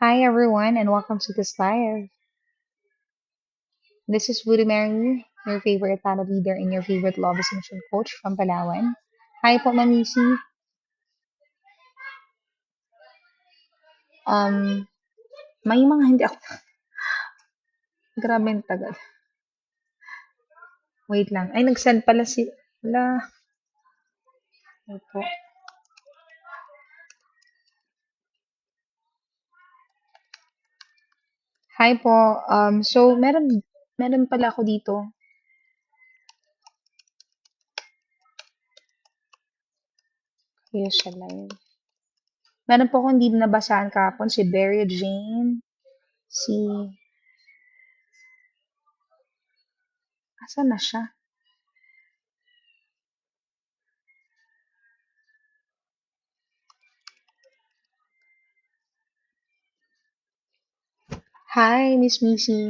Hi everyone and welcome to this live. This is Voodoo Mary, your favorite panel leader and your favorite love assumption coach from Palawan. Hi po, Mamisi. Um, may mga hindi ako, grabe ang tagal. Wait lang. Ay, nag-send pala si, wala. Ay po. Hi po. Meron pala ako dito. Kaya siya live. Meron po akong hindi nabasahan kahapon, si Barry Jane, si, asan na siya? Hi, Miss Missy.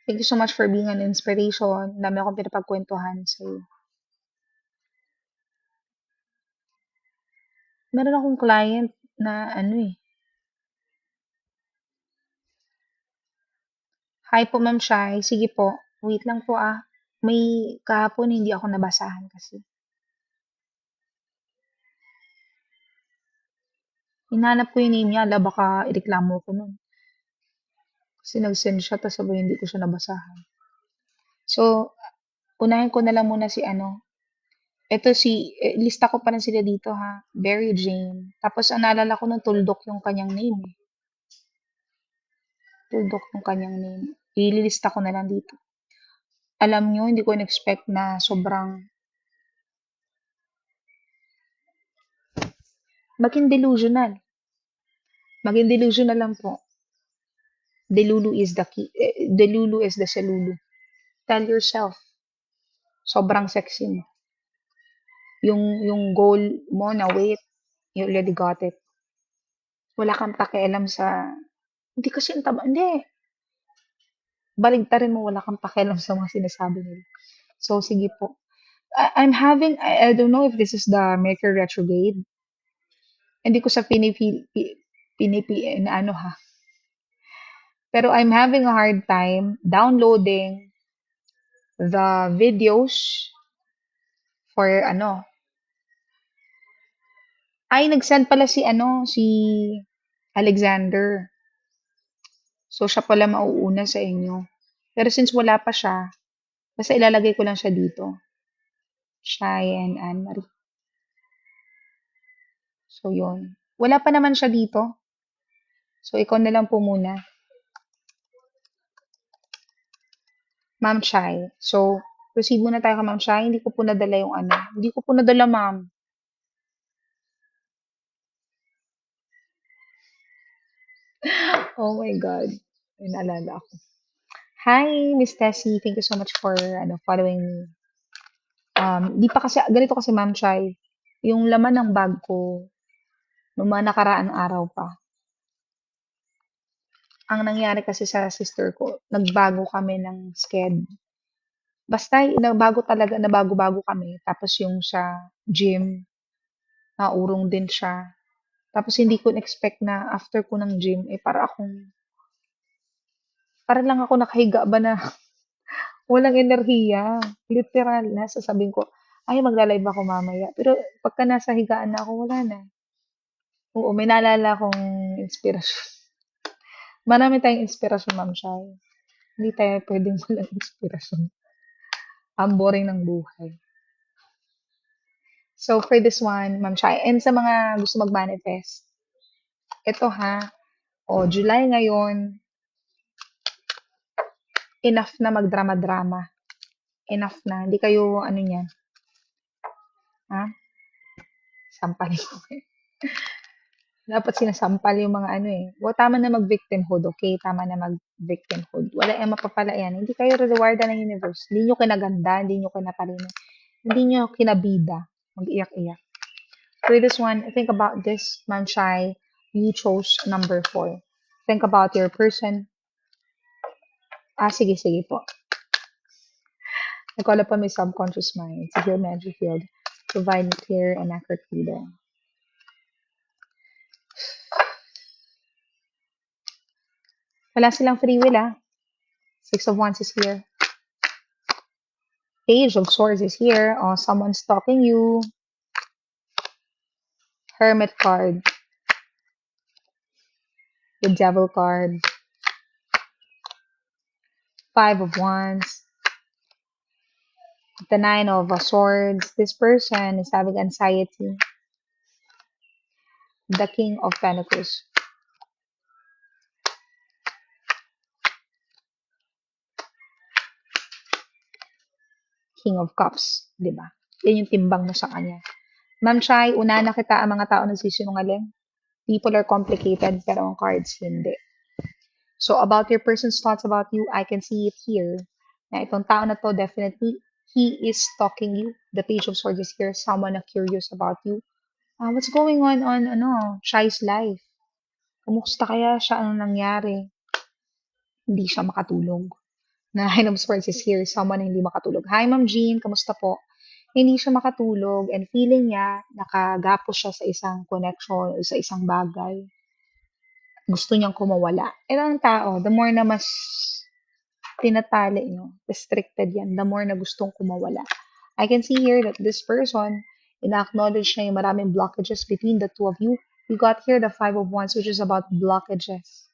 Thank you so much for being an inspiration. Dami akong pinapagkwentuhan sa'yo. Meron akong client na ano eh. Hi po, Ma'am Shai. Sige po. Wait lang po ah. May kahapon hindi ako nabasahan kasi. Hinanap ko yung name niya. Ala, baka ireklamo ko nun. Kasi nag-send siya, tapos sabay hindi ko siya nabasahan. So, unahin ko na lang muna si ano. Ito lista ko pa rin sila dito ha. Barry Jane. Tapos ang naalala ko nung tuldok yung kanyang name eh. Tuldok yung kanyang name. Ililista ko na lang dito. Alam nyo, hindi ko in-expect na sobrang maging delusional. Maging delusional lang po. Delulu is the key. Delulu is the selulu. Tell yourself, sobrang sexy mo. Yung goal mo na weight, you already got it. Wala kang pakialam sa, hindi kasi ang taba, hindi. Baligtarin mo, wala kang pakialam sa mga sinasabi nila. So, sige po. I'm having, I don't know if this is the Mercury retrograde. Hindi ko sa ano ha. Pero I'm having a hard time downloading the videos for ano. Ay, nag-send pala si ano, si Alexander. So, siya pala mauuna sa inyo. Pero since wala pa siya, basta ilalagay ko lang siya dito. Cheyenne Anne-Marie. So, yun. Wala pa naman siya dito. So, ikaw na lang po muna. Ma'am Chai. So, proceed muna tayo kay Ma'am Chai. Hindi ko po nadala yung ano. Hindi ko po nadala, ma'am. Oh my God. May naalala ako. Hi, Miss Tessie. Thank you so much for following me. Di pa kasi, ganito kasi Ma'am Chai, yung laman ng bag ko, nung mga nakaraang araw pa, ang nangyari kasi sa sister ko, nagbago kami ng sked. Basta, nagbago talaga, nabago-bago kami. Tapos yung sa gym, naurong din siya. Tapos hindi ko expect na after ko ng gym, para lang ako nakahiga ba na walang enerhiya. Literal na, sasabihin ko, ay, magla-live ako mamaya. Pero pagka nasa higaan na ako, wala na. Oo, may naalala akong inspirasyon. Marami tayong inspirasyon, Ma'am Shai. Hindi tayo pwedeng walang inspirasyon. Ang boring ng buhay. So, for this one, Ma'am Shai, and sa mga gusto mag-manifest, ito ha, o July ngayon, enough na magdrama-drama. Enough na. Hindi kayo, ano niyan, ha? Sampalin ko. Dapat sinasampal yung mga ano eh. Well, tama na mag-victimhood, okay? Tama na mag-victimhood. Wala yung mapapala yan. Hindi kayo rewardan ng universe. Hindi nyo kinaganda, hindi nyo kinatalino, hindi nyo kinabida. Mag-iyak-iyak. For this one, think about this, Ma'am Shai. You chose number 4. Think about your person. Sige, sige po. I call upon my subconscious mind to heal my energy field, provide me clear and accurate reading. Wala silang free will, ah. Six of Wands is here. Page of Swords is here. Oh, someone's stalking you. Hermit card. The Devil card. Five of Wands. The Nine of Swords. This person is having anxiety. The King of Pentacles. King of Cups. Diba? Yan yung timbang mo sa kanya. Ma'am Shai, una na kita ang mga tao nagsisinungaling. People are complicated, pero ang cards, hindi. So, about your person's thoughts about you, I can see it here. Na itong tao na to, definitely, he is stalking you. The Page of Swords is here. Someone na curious about you. What's going on, Shai's life? Kumusta kaya siya? Anong nangyari? Hindi siya makatulog. Nine of Swords is here. Someone na hindi makatulog. Hi, Ma'am Jean. Kamusta po? Hindi siya makatulog and feeling niya nakagapos siya sa isang connection o sa isang bagay. Gusto niyang kumawala. Ito ang tao, the more na mas tinatali nyo, restricted yan, the more na gustong kumawala. I can see here that this person, ina-acknowledge na yung maraming blockages between the two of you. You got here the Five of Wands, which is about blockages.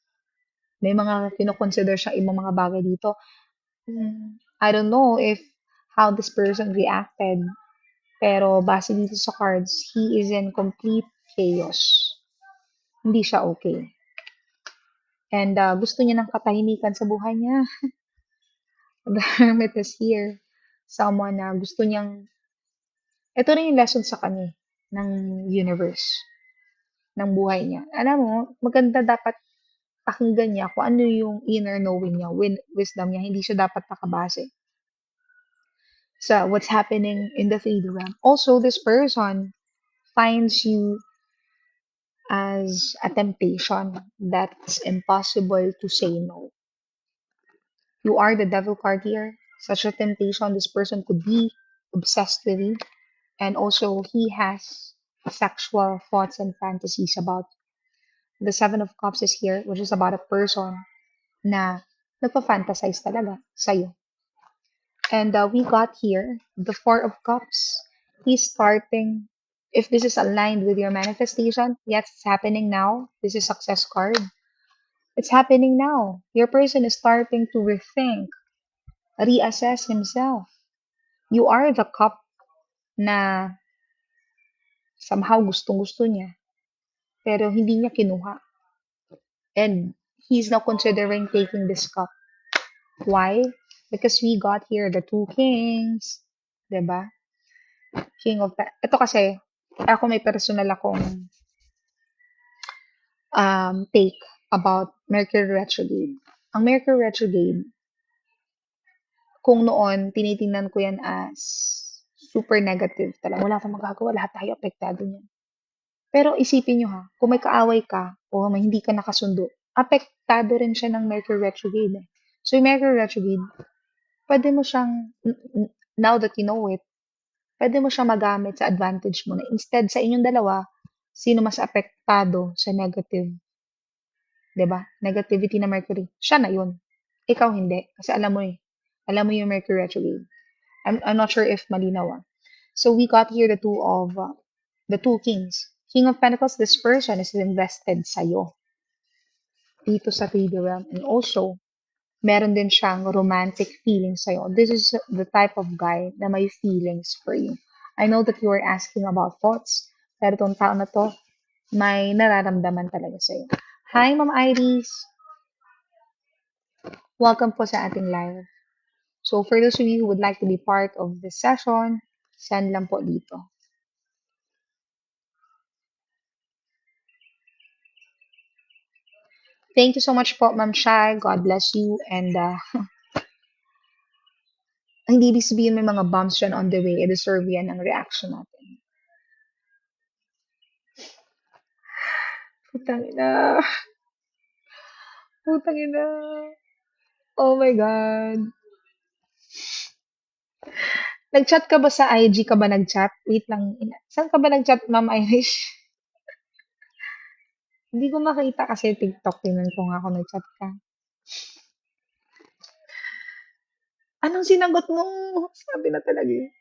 May mga kinoconsider siya ibang mga bagay dito. I don't know if how this person reacted, pero base dito sa cards, he is in complete chaos. Hindi siya okay. And gusto niya ng katahimikan sa buhay niya. The Hermit is here. Someone na gusto niyang, ito rin yung lesson sa kanya ng universe, ng buhay niya. Alam mo, maganda dapat pakinggan niya kung ano yung inner knowing niya, wisdom niya. Hindi siya dapat nakabase sa what's happening in the 3D realm. Also, this person finds you as a temptation that's impossible to say no. You are the Devil card here. Such a temptation, this person could be obsessed with you. And also, he has sexual thoughts and fantasies about you. The Seven of Cups is here, which is about a person na nagpa-fantasize talaga sa'yo. And we got here the Four of Cups. He's starting, if this is aligned with your manifestation, yes, it's happening now. This is success card. It's happening now. Your person is starting to rethink, reassess himself. You are the cup na somehow gustong-gusto niya, pero hindi niya kinuha. And he's now considering taking this cup. Why? Because we got here the two kings, 'di ba? King of ito kasi ako may personal akong take about Mercury retrograde. Ang Mercury retrograde, kung noon tinitingnan ko yan as super negative talaga. Wala kang magagawa, lahat tayo apektado niyan. Pero isipin nyo ha, kung may kaaway ka o may hindi ka nakasundo, apektado rin siya ng Mercury retrograde. So yung Mercury retrograde, pwede mo siyang, now that you know it, pwede mo siyang magamit sa advantage mo na instead sa inyong dalawa, sino mas apektado sa negative, 'di ba? Negativity na Mercury. Siya na 'yun. Ikaw hindi kasi alam mo eh. Alam mo yung Mercury retrograde. I'm not sure if malinaw ah. So we got here the two kings. King of Pentacles, this person is invested sa'yo dito sa 3D realm. And also, meron din siyang romantic feelings sa'yo. This is the type of guy na may feelings for you. I know that you are asking about thoughts, pero itong tao na to, may nararamdaman talaga sa'yo. Hi, Ma'am Iris! Welcome po sa ating live. So, for those of you who would like to be part of this session, send lang po dito. Thank you so much po, Ma'am Shai. God bless you. And hindi ibig sabihin may mga bumps dyan on the way. I-deserve yan ang reaction natin. Putang ina. Putang ina. Oh my God. Nag-chat ka ba sa IG ka ba nag-chat? Wait lang. Saan ka ba nag-chat, Ma'am Irish? Hindi ko makita kasi TikTok. Tingnan ko nga kung nag-chat ka. Anong sinagot mo? Sabi na talaga eh.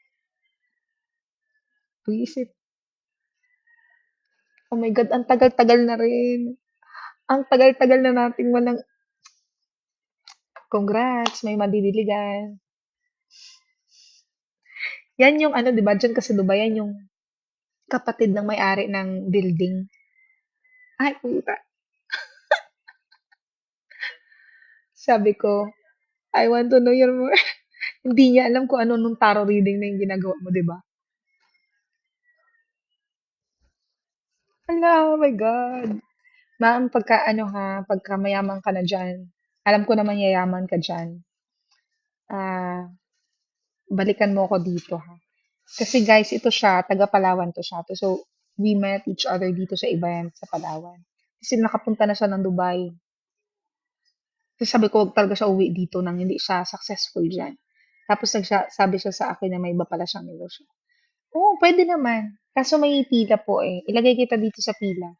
Buisit. Oh my God, ang tagal-tagal na rin. Ang tagal-tagal na nating walang congrats, may madidiligan. Yan yung ano, di ba? Diyan ka sa Dubai, yan yung kapatid ng may-ari ng building. Ay, puta. Sabi ko, I want to know your more. Hindi niya alam kung ano nung tarot reading na yung ginagawa mo, di ba? Hala, oh my God. Ma'am, pagka ano ha, pagka mayaman ka na dyan, alam ko naman yayaman ka dyan, ah, balikan mo ako dito ha. Kasi guys, ito siya, taga Palawan to siya. So, we met each other dito sa event sa Palawan. Kasi nakapunta na siya ng Dubai. Kasi sabi ko, wag talaga siya uwi dito nang hindi siya successful dyan. Tapos sabi siya sa akin na may iba pala siyang negosyo. Oo, pwede naman. Kaso may pila po eh. Ilagay kita dito sa pila.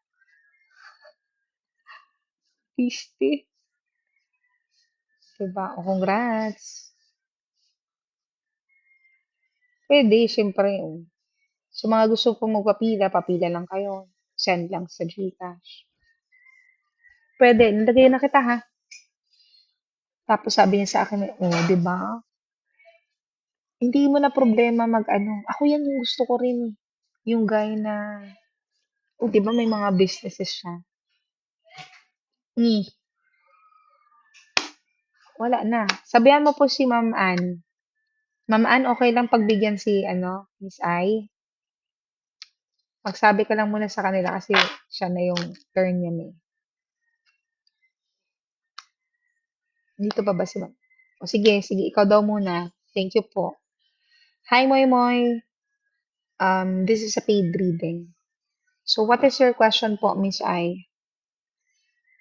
Piste. Diba? O, congrats. Pwede, syempre. Oh. So, mga gusto pong magpapila, papila lang kayo. Send lang sa Gcash. Pwede, nilagay na kita ha. Tapos sabi niya sa akin, oh, di ba? Hindi mo na problema mag-ano. Ako yan yung gusto ko rin. Yung guy na, oh, di ba may mga businesses siya. Hmm, wala na. Sabihan mo po si Ma'am Ann. Ma'am Ann, okay lang pagbigyan si, ano, Miss Ai? Magsabi ka lang muna sa kanila kasi siya na yung turn niya eh. Dito pa ba si Ma'am? O sige, sige, ikaw daw muna. Thank you po. Hi, Moy Moy. This is a paid reading. So, what is your question po, Miss Ai?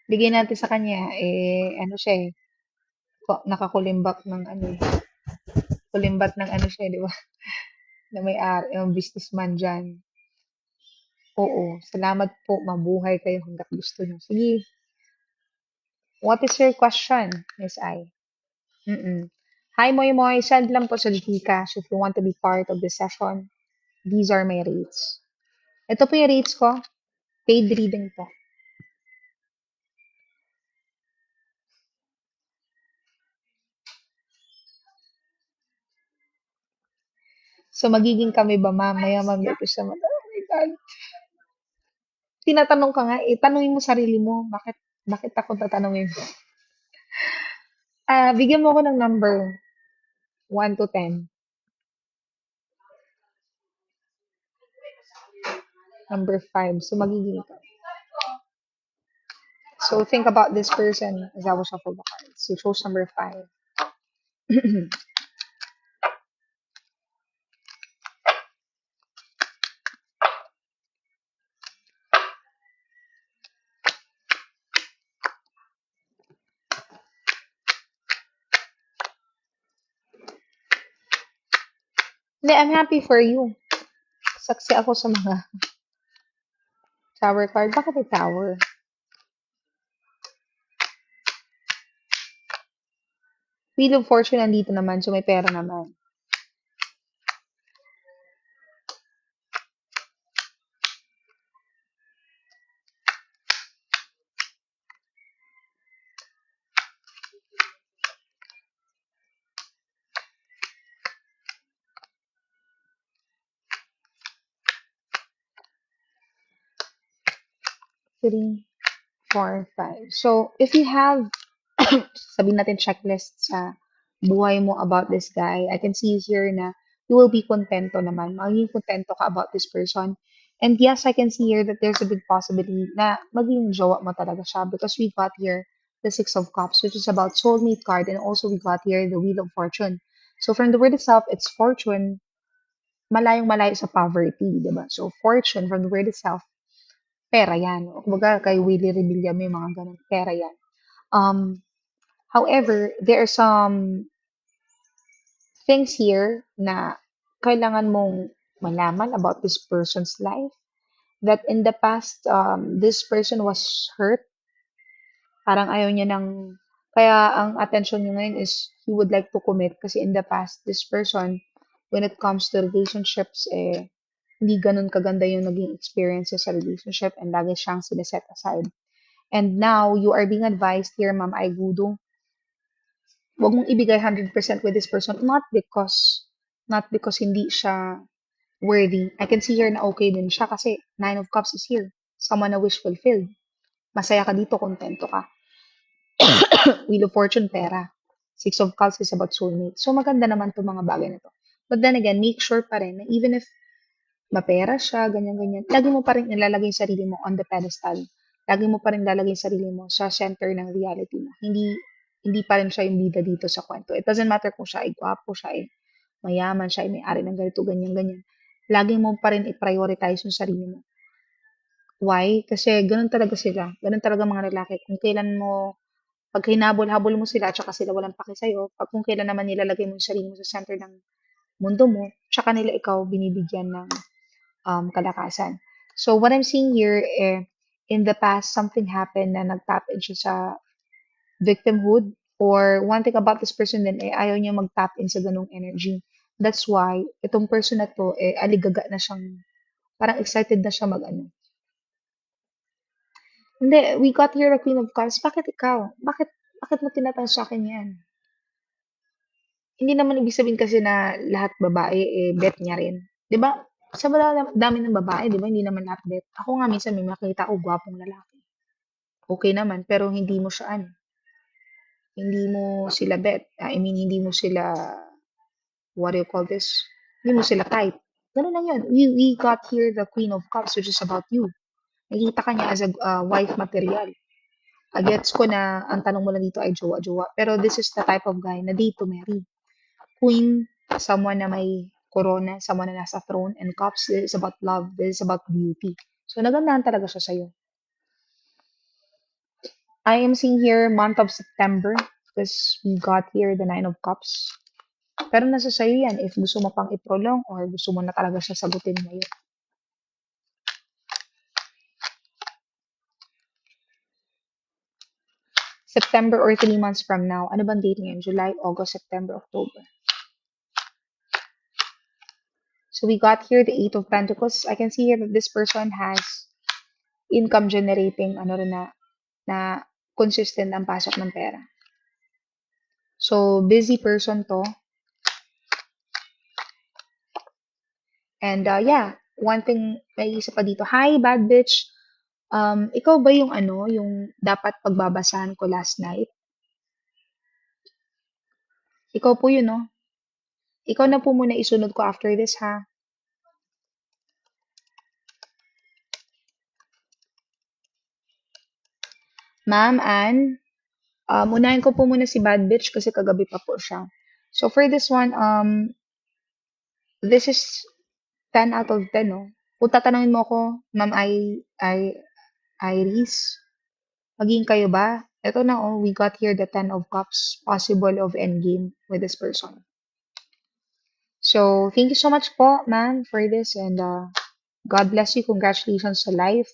Bigyan natin sa kanya, eh, ano siya eh, nakakulimbak ng ano eh, kulimbat ng ano siya, di ba? Na may yung businessman dyan. Oo, salamat po, mabuhay kayo hanggat gusto niyo. Sige, what is your question, Miss Ai? Mm-mm. Hi, Moy Moy, send lang po sa Gcash if you want to be part of the session. These are my rates. Ito po yung rates ko, paid reading po. So, magiging kami ba mamaya mag-episode? Oh my God. Tinatanong ka nga, eh, tanungin mo sarili mo, bakit ako tatanungin mo? Bigyan mo ako ng number, 1 to 10. Number 5. So, magiging ito. So, think about this person as I will shuffle the cards. So, choose number 5. Hindi, I'm happy for you. Saksi ako sa mga tower card. Bakit may tower? Wheel of Fortune nandito naman, so may pera naman. Three, 4, 5. So, if you have, sabihin natin checklist sa buhay mo about this guy, I can see here na you will be contento naman. Magiging contento ka about this person. And yes, I can see here that there's a big possibility na maging jowa mo talaga siya because we got here the Six of Cups, which is about soulmate card, and also we got here the Wheel of Fortune. So from the word itself, it's fortune, malayong malayo sa poverty, di ba? So fortune from the word itself, pera yan. O kumbaga kay Willie Rebilla may mga ganun, pera yan. Um, However, there are some things here na kailangan mong malaman about this person's life. That in the past, this person was hurt. Parang ayaw niya ng, Kaya ang attention niyo ngayon is you would like to commit kasi in the past, this person, when it comes to relationships, hindi ganun kaganda yung naging experiences sa relationship and lagi siyang sineset aside. And now, you are being advised here, Ma'am Aigudo, huwag mong ibigay 100% with this person, not because hindi siya worthy. I can see here na okay din siya kasi Nine of Cups is here. Someone na wish fulfilled. Masaya ka dito, kontento ka. Wheel of Fortune, pera. Six of Cups is about soulmate. So, maganda naman itong mga bagay na to. But then again, make sure pa rin na even if mapera siya, ganyan-ganyan, lagi mo pa rin ilalagay yung sarili mo on the pedestal. Lagi mo pa rin lalagay yung sarili mo sa center ng reality mo. Hindi pa rin siya yung bida dito sa kwento. It doesn't matter kung siya ay gwapo, siya ay mayaman, siya ay may-ari ng ganito, ganyan-ganyan. Lagi mo pa rin i-prioritize yung sarili mo. Why? Kasi ganun talaga sila. Ganun talaga mga lalaki. Kung kailan mo, pag hinabol-habol mo sila, tsaka sila walang paki sa'yo, pag kung kailan naman nilalagay mo yung sarili mo sa center ng mundo mo, tsaka nila ikaw binibigyan ng kalakasan. So, what I'm seeing here, in the past, something happened na nag-tap in siya sa victimhood, or one thing about this person din, ayaw niya mag-tap in sa ganung energy. That's why, itong person na to, aligaga na siyang, parang excited na siya mag-ano. Hindi, we got here the Queen of Cups. Bakit ikaw? Bakit mo tinatanong sa akin yan? Hindi naman ibig sabihin kasi na lahat babae, bet niya rin. 'Di ba? Sa dami ng babae, 'di ba? Hindi naman lahat bet. Ako nga minsan may makita ako gwapong lalaki. Okay naman, pero hindi mo siya ano, hindi mo sila bet. I mean, hindi mo sila, what do you call this? Hindi mo sila type. Ganun lang yun. We got here the Queen of Cups, which is about you. Nakita ka niya as a wife material. Gets ko na ang tanong mo lang dito ay jowa-jowa. Pero this is the type of guy na date to marry. Queen, someone na may corona, someone na nasa throne, and cups, this is about love, this is about beauty. So, nagandahan talaga siya sa'yo. I am seeing here month of September because we got here the Nine of Cups. Pero nasa sa'yo yan if gusto mo pang i-prolong or gusto mo na talaga siya sagutin ngayon. September or 3 months from now, ano bang date ngayon? July, August, September, October. So we got here the Eight of Pentacles. I can see here that this person has income generating ano rin na consistent ang pasok ng pera. So, busy person to. And yeah, one thing, may isa pa dito. Hi, bad bitch. Ikaw ba yung ano, yung dapat pagbabasahan ko last night? Ikaw po yun, no? Ikaw na po muna isunod ko after this, ha? Ma'am Ann, unahin ko po muna si bad bitch kasi kagabi pa po siya. So, for this one, this is 10 out of 10, no? Kung tatanungin mo ko, Ma'am Iris, maging kayo ba? Ito na, oh, we got here the 10 of cups, possible of endgame with this person. So, thank you so much po, ma'am, for this, and God bless you. Congratulations sa life.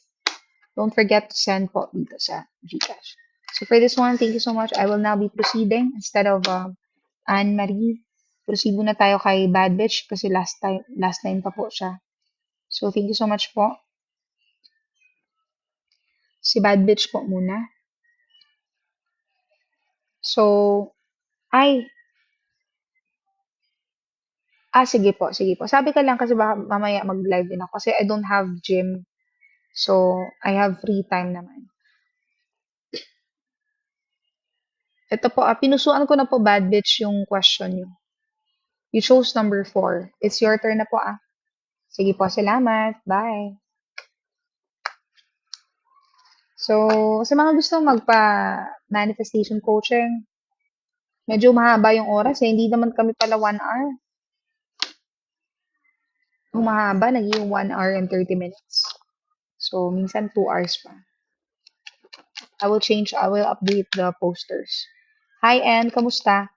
Don't forget to send po dito sa GCash. So, for this one, thank you so much. I will now be proceeding instead of Anne-Marie. Proceed muna tayo kay Bad Bitch kasi last time pa po siya. So, thank you so much po. Si Bad Bitch po muna. So, sige po, sige po. Sabi ka lang kasi baka mamaya mag-live din ako kasi I don't have gym. So, I have free time naman. Ito po, pinusuan ko na po, bad bitch, yung question nyo. You chose number 4. It's your turn na po, Sige po, salamat. Bye. So, sa mga gusto magpa-manifestation coaching, medyo mahaba yung oras. Hindi naman kami pala 1 hour. Kung mahaba, naging 1 hour and 30 minutes. So, minsan 2 hours pa. I will update the posters. Hi, Ann. Kamusta?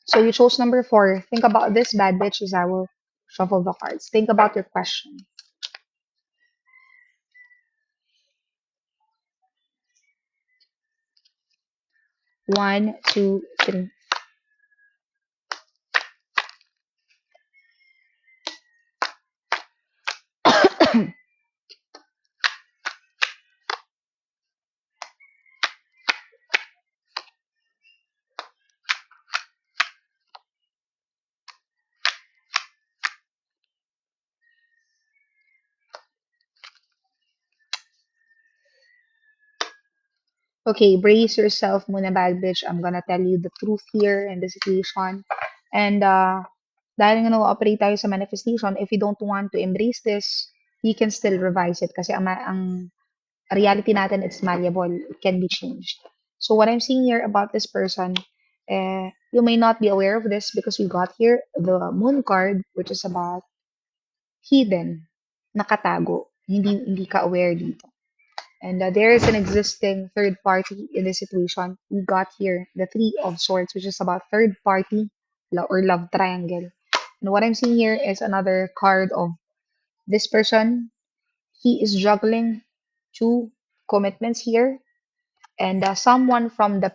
So, you chose number 4. Think about this, bad bitch, as I will shuffle the cards. Think about your question. 1, 2, 3. Okay, brace yourself muna, bad bitch. I'm gonna tell you the truth here in the situation. And dahil nga nag-ooperate tayo sa manifestation, if you don't want to embrace this, you can still revise it. Kasi ang reality natin, it's malleable. It can be changed. So what I'm seeing here about this person, you may not be aware of this because we got here the moon card, which is about hidden, nakatago. Hindi ka aware dito. And there is an existing third party in this situation. We got here the Three of Swords, which is about third party or love triangle. And what I'm seeing here is another card of this person. He is juggling two commitments here. And someone from his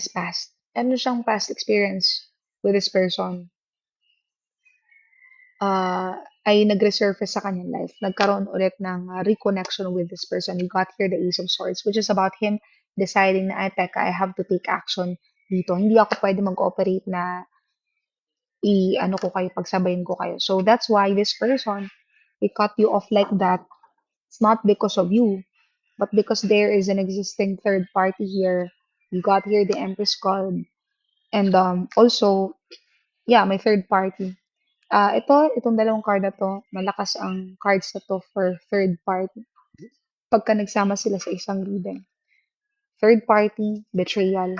past. Ano siyang past experience with this person? Ay nag-resurface sa kanyang life. Nagkaroon ulit ng reconnection with this person. We got here the Ace of Swords, which is about him deciding na, ay, teka, I have to take action dito. Hindi ako pwede mag-operate na ano ko kayo, pagsabayin ko kayo. So that's why this person, he cut you off like that. It's not because of you, but because there is an existing third party here. You got here the Empress card. And also, yeah, may third party. Itong dalawang card na to, malakas ang cards na to for third party. Pagka nagsama sila sa isang reading. Third party, betrayal,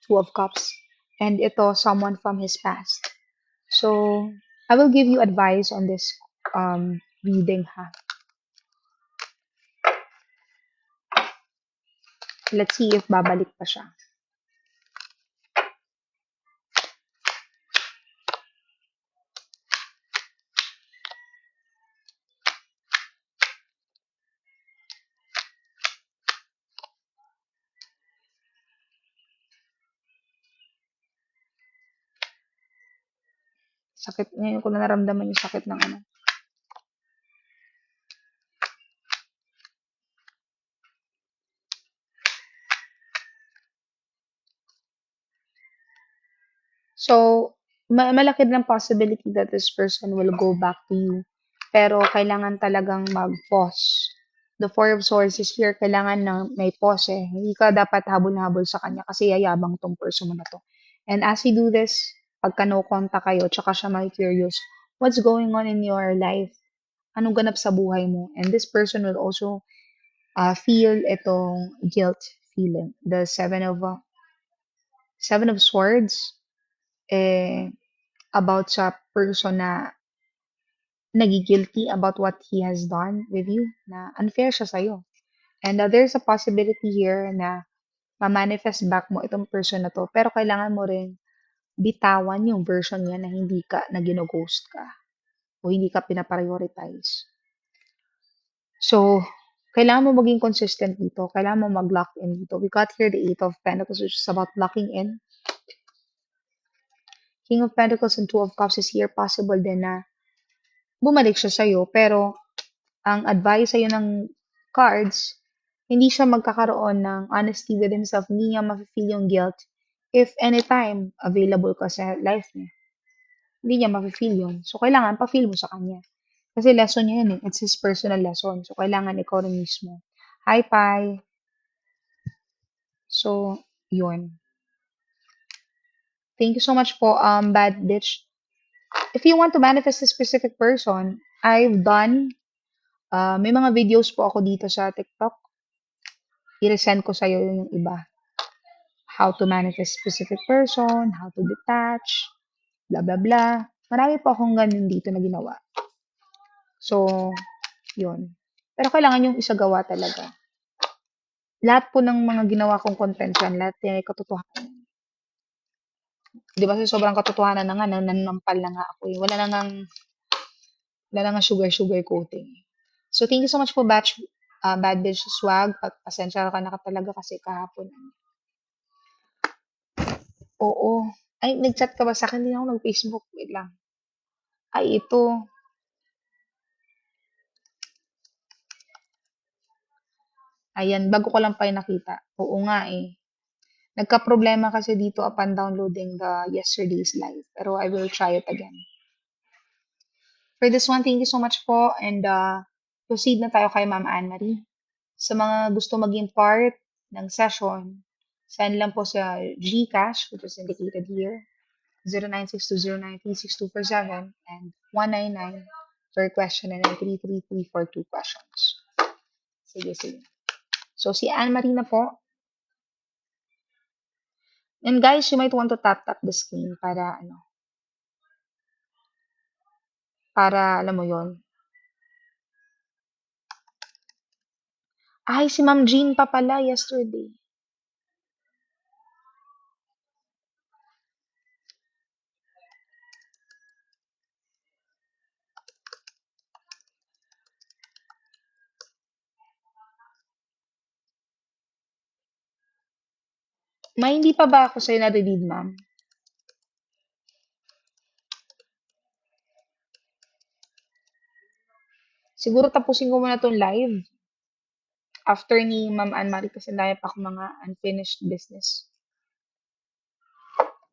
Two of Cups, and ito, someone from his past. So, I will give you advice on this reading, ha. Let's see if babalik pa siya. Sakit, ngayon ko na naramdaman yung sakit ng ano. So, malaki din ang possibility that this person will go back to you. Pero kailangan talagang mag-pause. The Four of Swords is here, kailangan na may pause eh. Hindi ka dapat habol-habol sa kanya kasi yayabang tong person mo na to. And as you do this, pagka no contact kayo, tsaka siya may curious, what's going on in your life? Anong ganap sa buhay mo? And this person will also feel itong guilt feeling. The Seven of Swords, eh, about sa person na nagigilty about what he has done with you, na unfair siya sa'yo. And there's a possibility here na ma-manifest back mo itong person na to, pero kailangan mo rin bitawan yung version niya na hindi ka, na gino-ghost ka, o hindi ka pinaprioritize. So, kailangan mo maging consistent dito. Kailangan mo mag-lock in dito. We got here the Eight of Pentacles, which is about locking in. King of Pentacles and Two of Cups is here. Possible din na bumalik siya sa'yo, pero ang advice sa'yo ng cards, hindi siya magkakaroon ng honesty with himself, hindi niya mafe-feel yung guilt if anytime available ka sa life niya. Hindi niya mafe-feel yun. So, kailangan pa-feel mo sa kanya. Kasi lesson niya yun eh. It's his personal lesson. So, kailangan ikaw rin mismo. Hi, Pai. So, yun. Thank you so much po, bad bitch. If you want to manifest a specific person, I've done, may mga videos po ako dito sa TikTok. I-resend ko sa'yo yung iba. How to manifest specific person, how to detach, blah, blah, blah. Marami po akong ganun dito na ginawa. So, yun. Pero kailangan yung isagawa talaga. Lahat po ng mga ginawa kong content yan, lahat yan ay katotohanan. Di ba, sobrang katotohanan na nga, nanampal na nga ako eh. Wala na nga sugar coating. So, thank you so much po, Batch. Bad bitch swag, pasensya ka na ka talaga kasi kahapon. Oo. Ay, nag-chat ka ba sa akin? Hindi ako nag-Facebook. Wait lang. Ay, ito. Ayan, bago ko lang pa yung nakita. Oo nga eh. Nagka-problema kasi dito upon downloading the yesterday's live. Pero I will try it again. For this one, thank you so much po. And proceed na tayo kay Ma'am Anne-Marie. Sa mga gusto maging part ng session, send lang po sa GCash, which is indicated here, 0962093647 and 199 for question and then 333 for 2 questions. Sige, sige. So, si Anne-Marie na po. And guys, you might want to tap the screen para, para, alam mo yon. Ay, si Ma'am Jean pa pala yesterday. May hindi pa ba ako sa'yo nare-read, ma'am? Siguro tapusin ko muna tong live. After ni Ma'am Anne-Marie kasi dahil pa ako mga unfinished business.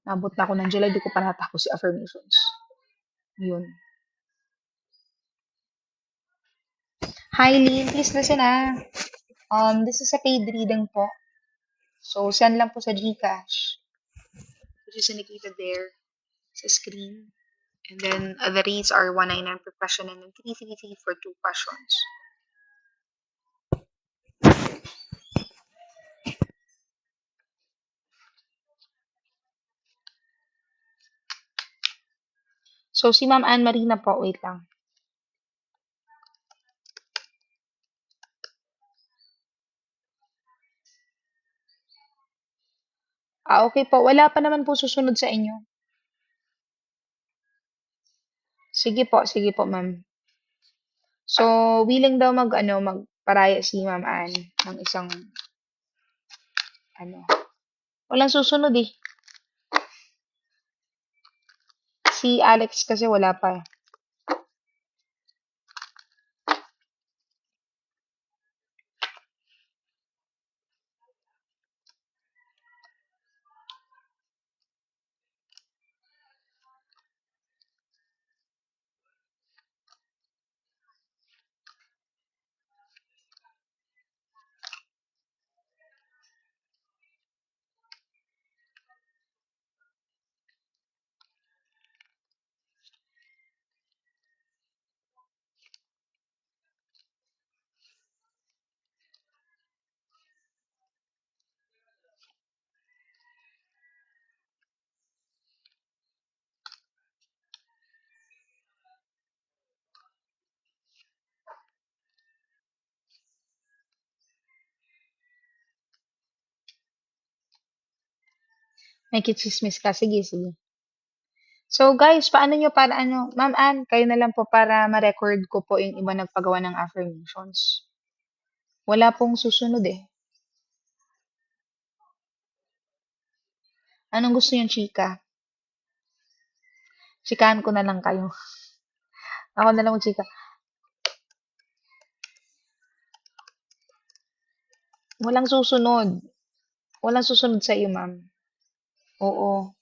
Nabot na ako ng July, di ko pa natapos si affirmations. Yun. Hi, Lynn. Please listen this is a paid reading po. So, send lang po sa GCash, which is indicated there sa screen. And then, the rates are 199 per question and then 333 for 2 questions. So, si Ma'am Anne-Marie na po. Wait lang. Okay po. Wala pa naman po susunod sa inyo. Sige po, ma'am. So, willing daw magparaya si Ma'am Anne ng isang, walang susunod eh. Si Alex kasi wala pa eh. May kitsismis ka. Sige, sige. So guys, paano nyo para Ma'am Ann, kayo na lang po para ma-record ko po yung iba nagpagawa ng affirmations. Wala pong susunod eh. Anong gusto yung chika? Chikahan ko na lang kayo. Ako na lang mag-chika. Walang susunod. Walang susunod sa iyo, ma'am. Oo.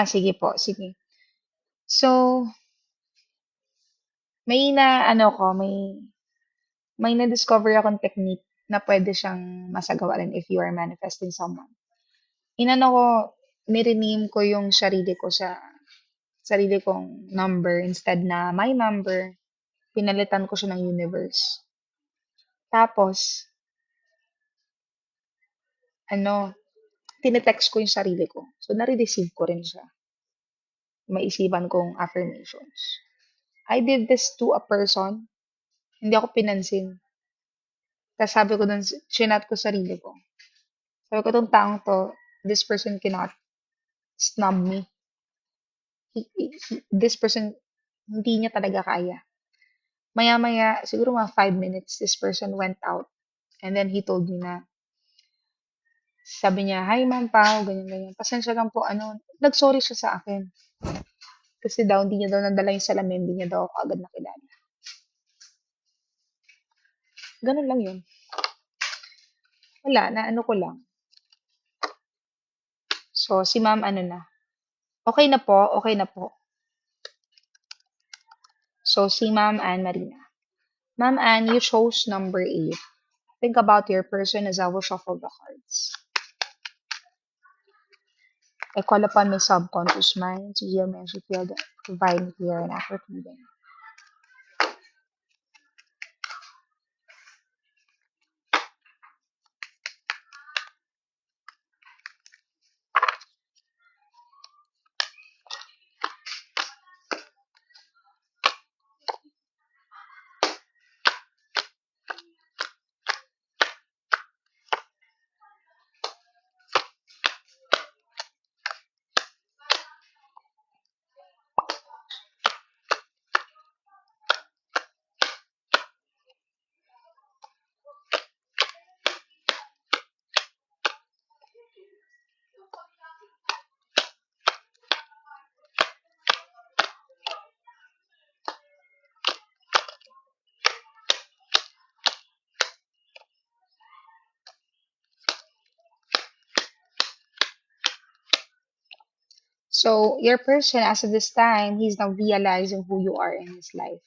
Sige po, sige. So, may na-discover akong technique na pwede siyang masagawa rin if you are manifesting someone. Ko, nirename ko yung sarili kong number instead na my number, pinalitan ko siya ng universe. Tapos, tinetext ko yung sarili ko. So, nare-receive ko rin siya. Maisipan kong affirmations. I did this to a person. Hindi ako pinansin. Tapos sabi ko dun, chinat ko sarili ko. Sabi ko, itong taong to, this person cannot snub me. This person Hindi niya talaga kaya. Maya-maya, siguro mga 5 minutes, this person went out. And then he told me na, sabi niya, "Hi, Ma'am Pao," ganyan, ganyan. "Pasensya lang po, ano," nag-sorry siya sa akin. Kasi daw, hindi niya daw nadala yung salamin, hindi niya daw ako agad nakilala. Ganun lang yun. Wala, na ano ko lang. So, si Ma'am ano na, okay na po, okay na po. So, si Ma'am Anne Marina. Ma'am Anne, you chose number 8. Think about your person as I will shuffle the cards. I call upon my subconscious mind to heal me and to provide me clear and accurate reading. So, your person, as of this time, he's now realizing who you are in his life.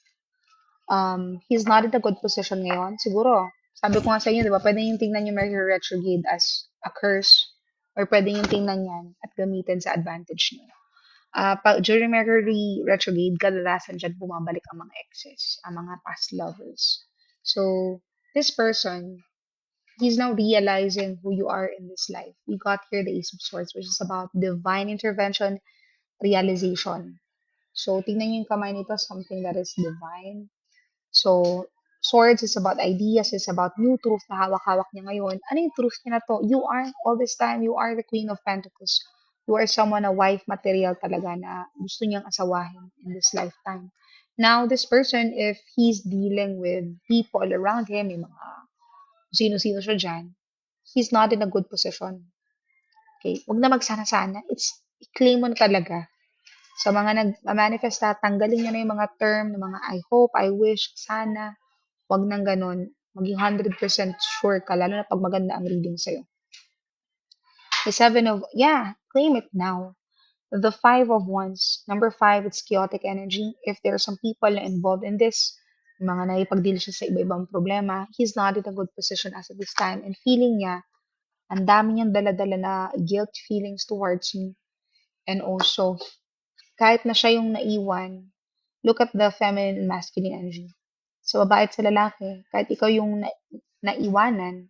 He's not in a good position ngayon. Siguro, sabi ko nga sa inyo, di ba, pwede yung tingnan yung Mercury retrograde as a curse or pwede yung tingnan yan at gamitin sa advantage niyo. During Mercury retrograde, kadalasan dyan bumabalik ang mga exes, ang mga past lovers. So, this person, he's now realizing who you are in this life. We got here the Ace of Swords, which is about divine intervention, realization. So, tingnan niyo yung kamay nito, something that is divine. So, swords is about ideas, is about new truth na hawak-hawak niya ngayon. Ano yung truth niya na to? You are, all this time, you are the Queen of Pentacles. You are someone, a wife material talaga na gusto niyang asawahin in this lifetime. Now, this person, if he's dealing with people around him, yung mga sino-sino siya dyan, he's not in a good position. Okay? Huwag na magsana-sana. I-claim mo na talaga. Sa mga nag-manifest na, tanggalin nyo na yung mga term, ng mga I hope, I wish, sana. Huwag nang ganun. Maging 100% sure ka, lalo na pag maganda ang reading sa'yo. The Seven of, yeah, claim it now. The Five of Wands. Number 5, it's chaotic energy. If there are some people na involved in this, mga naipag-deal siya sa iba-ibang problema, he's not in a good position as of this time. And feeling niya, ang dami niyang dala-dala na guilt feelings towards me. And also, kahit na siya yung naiwan, look at the feminine and masculine energy. Sa babae at sa lalaki, kahit ikaw yung naiwanan,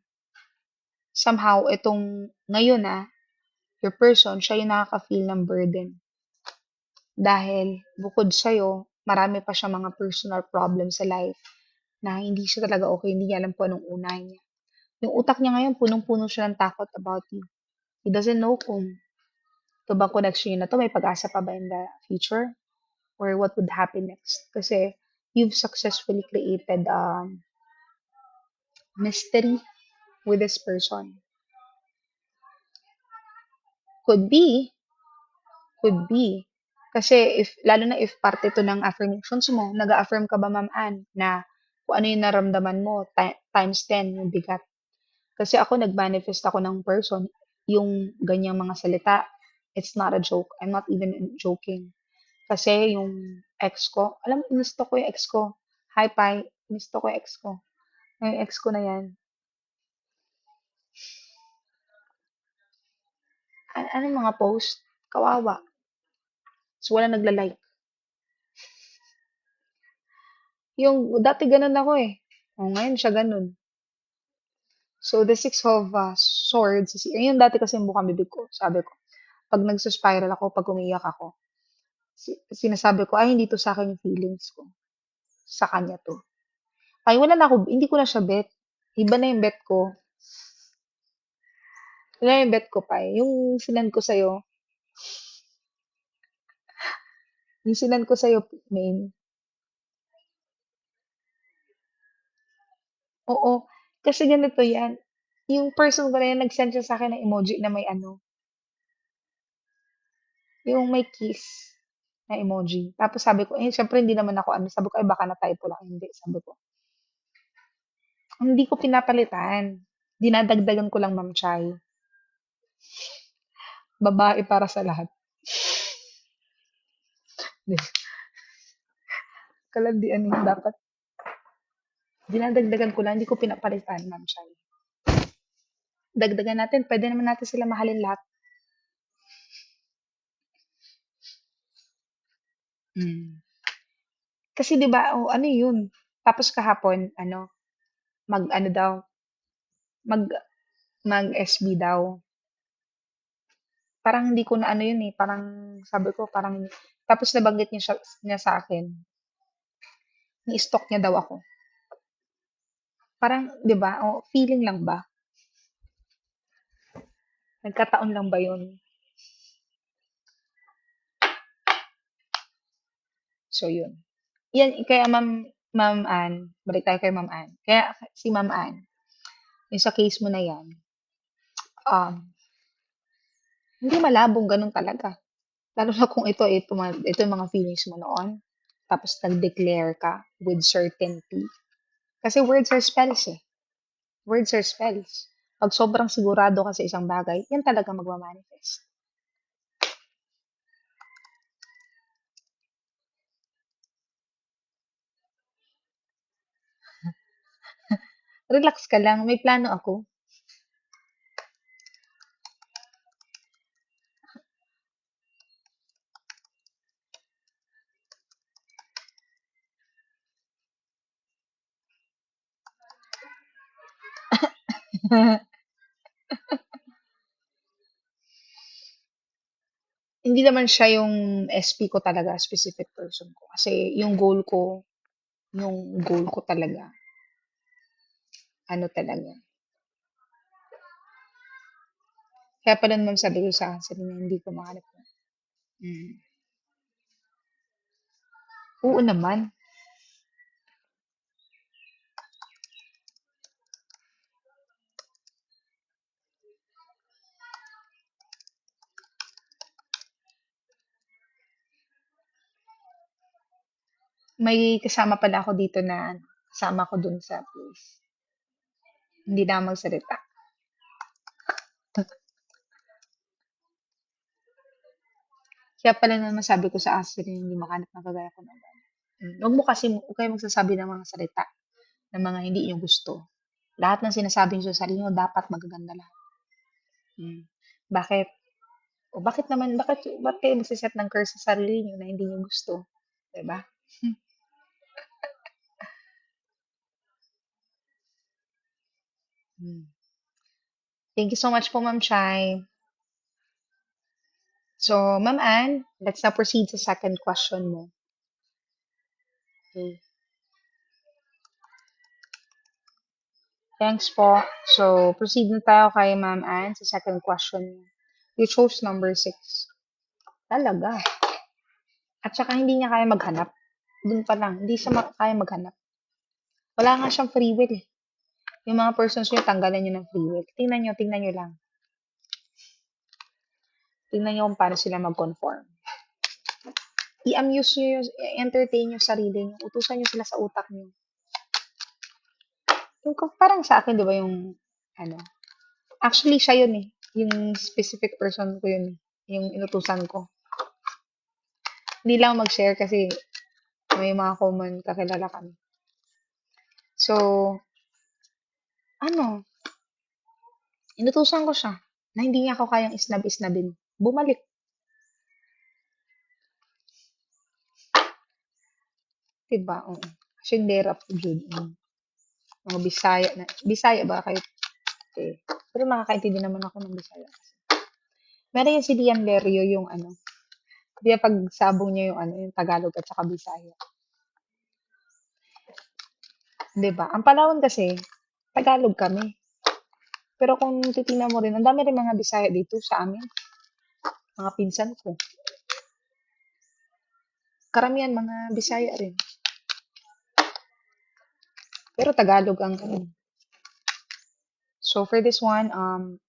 somehow, itong ngayon your person, siya yung nakaka-feel ng burden. Dahil, bukod sa'yo, marami pa siya mga personal problems sa life na hindi siya talaga okay, hindi niya alam po anong unahin niya. Yung utak niya ngayon, punong-puno siya ng takot about you. He doesn't know kung ito bang connection niyo na to, may pag-asa pa ba in the future? Or what would happen next? Kasi, you've successfully created mystery with this person. Could be, could be. Kasi if, lalo na if parte to ng affirmations mo, nag-affirm ka ba, Ma'am Ann, na kung ano yung naramdaman mo, times 10 yung bigat. Kasi ako, nag-manifest ako ng person, yung ganyang mga salita, it's not a joke. I'm not even joking. Kasi yung ex ko, alam mo, inusto ko yung ex ko. Hi, Pai. Inusto ko yung ex ko. Yung ex ko na yan. Anong mga post? Kawawa. So, wala nagla-like. Yung dati ganun ako eh. O, ngayon siya ganun. So, the Six of Swords, yung dati kasi yung bukang bibig ko, sabi ko, pag nagsuspiral ako, pag umiiyak ako, sinasabi ko, ay, hindi to sa akin yung feelings ko. Sa kanya to. Ay, wala na ako, hindi ko na siya bet. Iba na yung bet ko. Wala na yung bet ko pa eh. Yung sinand ko sa'yo, Yung sinend ko sa'yo, main. Oo. Kasi ganito yan. Yung person ko na yan, nag-send siya sa akin ng emoji na may ano, yung may kiss na emoji. Tapos sabi ko, eh, syempre hindi naman ako ano. Sabi ko, ay baka na-typo lang. Hindi, sabi ko. Hindi ko pinapalitan. Dinadagdagan ko lang, Ma'am Chai. Babae para sa lahat. Kalandian yun dapat. Dinadagdagan ko lang, hindi ko pinapalitan, Ma'am Chai. Dagdagan natin, pwede naman natin sila mahalin lahat. Mm. Kasi 'di ba, oh, ano 'yun? Tapos kahapon ano, mag-ano daw, mag mag-SB daw. Parang hindi ko na ano 'yun, eh, parang sabi ko parang tapos nabanggit niya sa akin, ni-stalk niya daw ako. Parang 'di ba, oh, feeling lang ba? Nagkataon lang ba 'yun? So 'yun. 'Yan kaya Ma'am Ann, balik tayo kay Ma'am Ann. Kaya si Ma'am Ann, yung sa case mo na 'yan, um, hindi malabong gano'n talaga. Lalo na kung ito yung mga feelings mo noon, tapos nag-declare ka with certainty. Kasi words are spells eh. Words are spells. Pag sobrang sigurado ka sa isang bagay, yan talaga magmamanifest. Relax ka lang, may plano ako. Hindi naman siya yung SP ko talaga, specific person ko. Kasi yung goal ko talaga, ano talaga. Kaya pala naman sabi ko sa sarili niya, hindi ko mahanap. Mm. Oo naman. May kasama pala ako dito na ano, kasama ko dun sa place. Hindi na ako magsalita. Kaya pala naman sabi ko sa aso rin hindi makahanap ng kagaya ko ng gano'n. Huwag kayo magsasabi ng mga salita ng mga hindi niyo gusto. Lahat ng sinasabi niyo sa sarili niyo dapat magaganda lahat. Hmm. Bakit? O bakit kayo magse-set ng curse sa sarili niyo na hindi niyo gusto, 'di ba? Hmm. Thank you so much po, Ma'am Chai. So, Ma'am Ann, let's now proceed sa second question mo. Okay. Thanks po. So, proceed na tayo kay Ma'am Ann sa second question mo. You chose number 6. Talaga. At saka hindi niya kaya maghanap. Dun pa lang, hindi siya kaya maghanap. Wala nga siyang free will eh. Yung mga persons niyo, tanggalan niyo ng free will. Tingnan niyo lang. Tingnan niyo kung paano sila mag-conform. I-amuse niyo i-entertain niyo sarili niyo. Utusan niyo sila sa utak niyo. Yung parang sa akin, di ba, yung, ano, actually, siya yun eh. Yung specific person ko yun eh. Yung inutusan ko. Hindi lang mag-share kasi may mga common kakilala kami. So, ano, inutusan ko siya na hindi niya ako kayang isnab-isnabin. Bumalik. Diba? Oo. Sindera po, Jude. Mga Bisaya na. Bisaya ba kayo? Okay. Pero nakakaintindi naman ako ng Bisaya. Meron yung si Liam Lerio yung ano. Di ba pag sabong niya yung ano, yung Tagalog at saka Bisaya. Di ba? Ang Palawan kasi, Tagalog kami. Pero kung titingnan mo rin, ang dami rin mga Bisaya dito sa amin. Mga pinsan ko. karamihan mga Bisaya rin. Pero Tagalog ang ano. So for this one,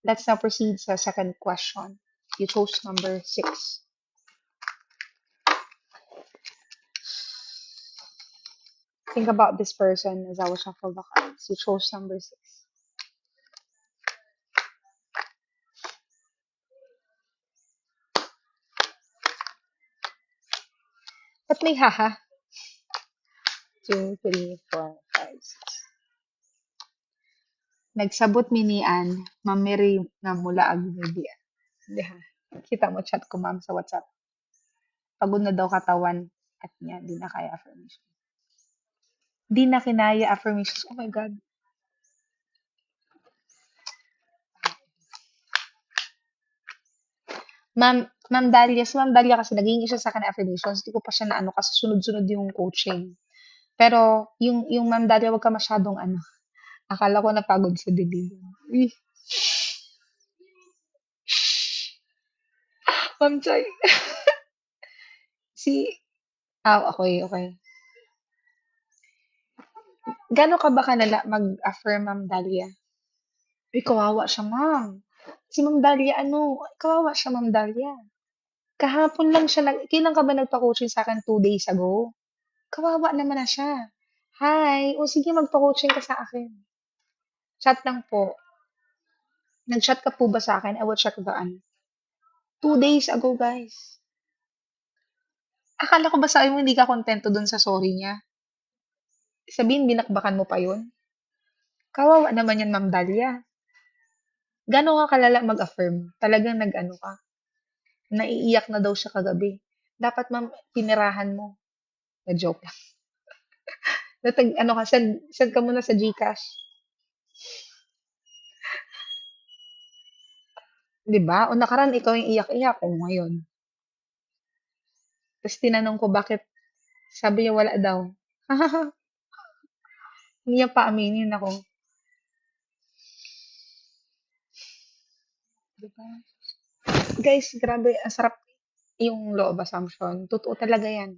let's now proceed sa second question. You chose number 6. Think about this person as I will shuffle the cards. You chose number 6. Ba't may haha? 2, 3, 4, 5, 6. Nagsabot minian, Ma'am Mary nga mula ag media. Hindi ha. Kita mo chat ko ma'am sa WhatsApp. Pagod na daw katawan at niya, di na kaya affirmation. Di na kinaya affirmations. Oh my God. Ma'am Dalia, si Ma'am Dalia kasi naging isa sa akin affirmations. Hindi ko pa siya na ano kasi sunod-sunod yung coaching. Pero yung Ma'am Dalia, wag ka masyadong ano. Akala ko napagod sa dilim. Uy, Ma'am Choy. Si, okay, okay. Gano'n ka ba kalala mag-affirm, Ma'am Dalia? Uy, kawawa siya, ma'am. Si Ma'am Dalia, ano, kawawa siya, Ma'am Dalia. Kahapon lang siya, kailan ka ba nagpa-coaching sa akin 2 days ago? Kawawa naman na siya. Hi, o sige, magpa-coaching ka sa akin. Chat lang po. Nag-chat ka po ba sa akin? I will check the ano. 2 days ago, guys. Akala ko ba sa mo hindi ka kontento dun sa sorry niya? Sabihin, binakbakan mo pa yun? Kawawa naman yan, Ma'am Dalia. Gano'n ka kalala mag-affirm? Talagang nag-ano ka? Naiiyak na daw siya kagabi. Dapat, ma'am, pinirahan mo. Na-joke lang. Ano ka, send ka muna sa GCash. Di ba? O nakaraan, ikaw yung iyak-iyak. O ngayon. Tapos tinanong ko bakit. Sabi niya wala daw. Hindi niya pa aminin ako. Di ba? Guys, grabe. Ang sarap yung law of assumption. Totoo talaga yan.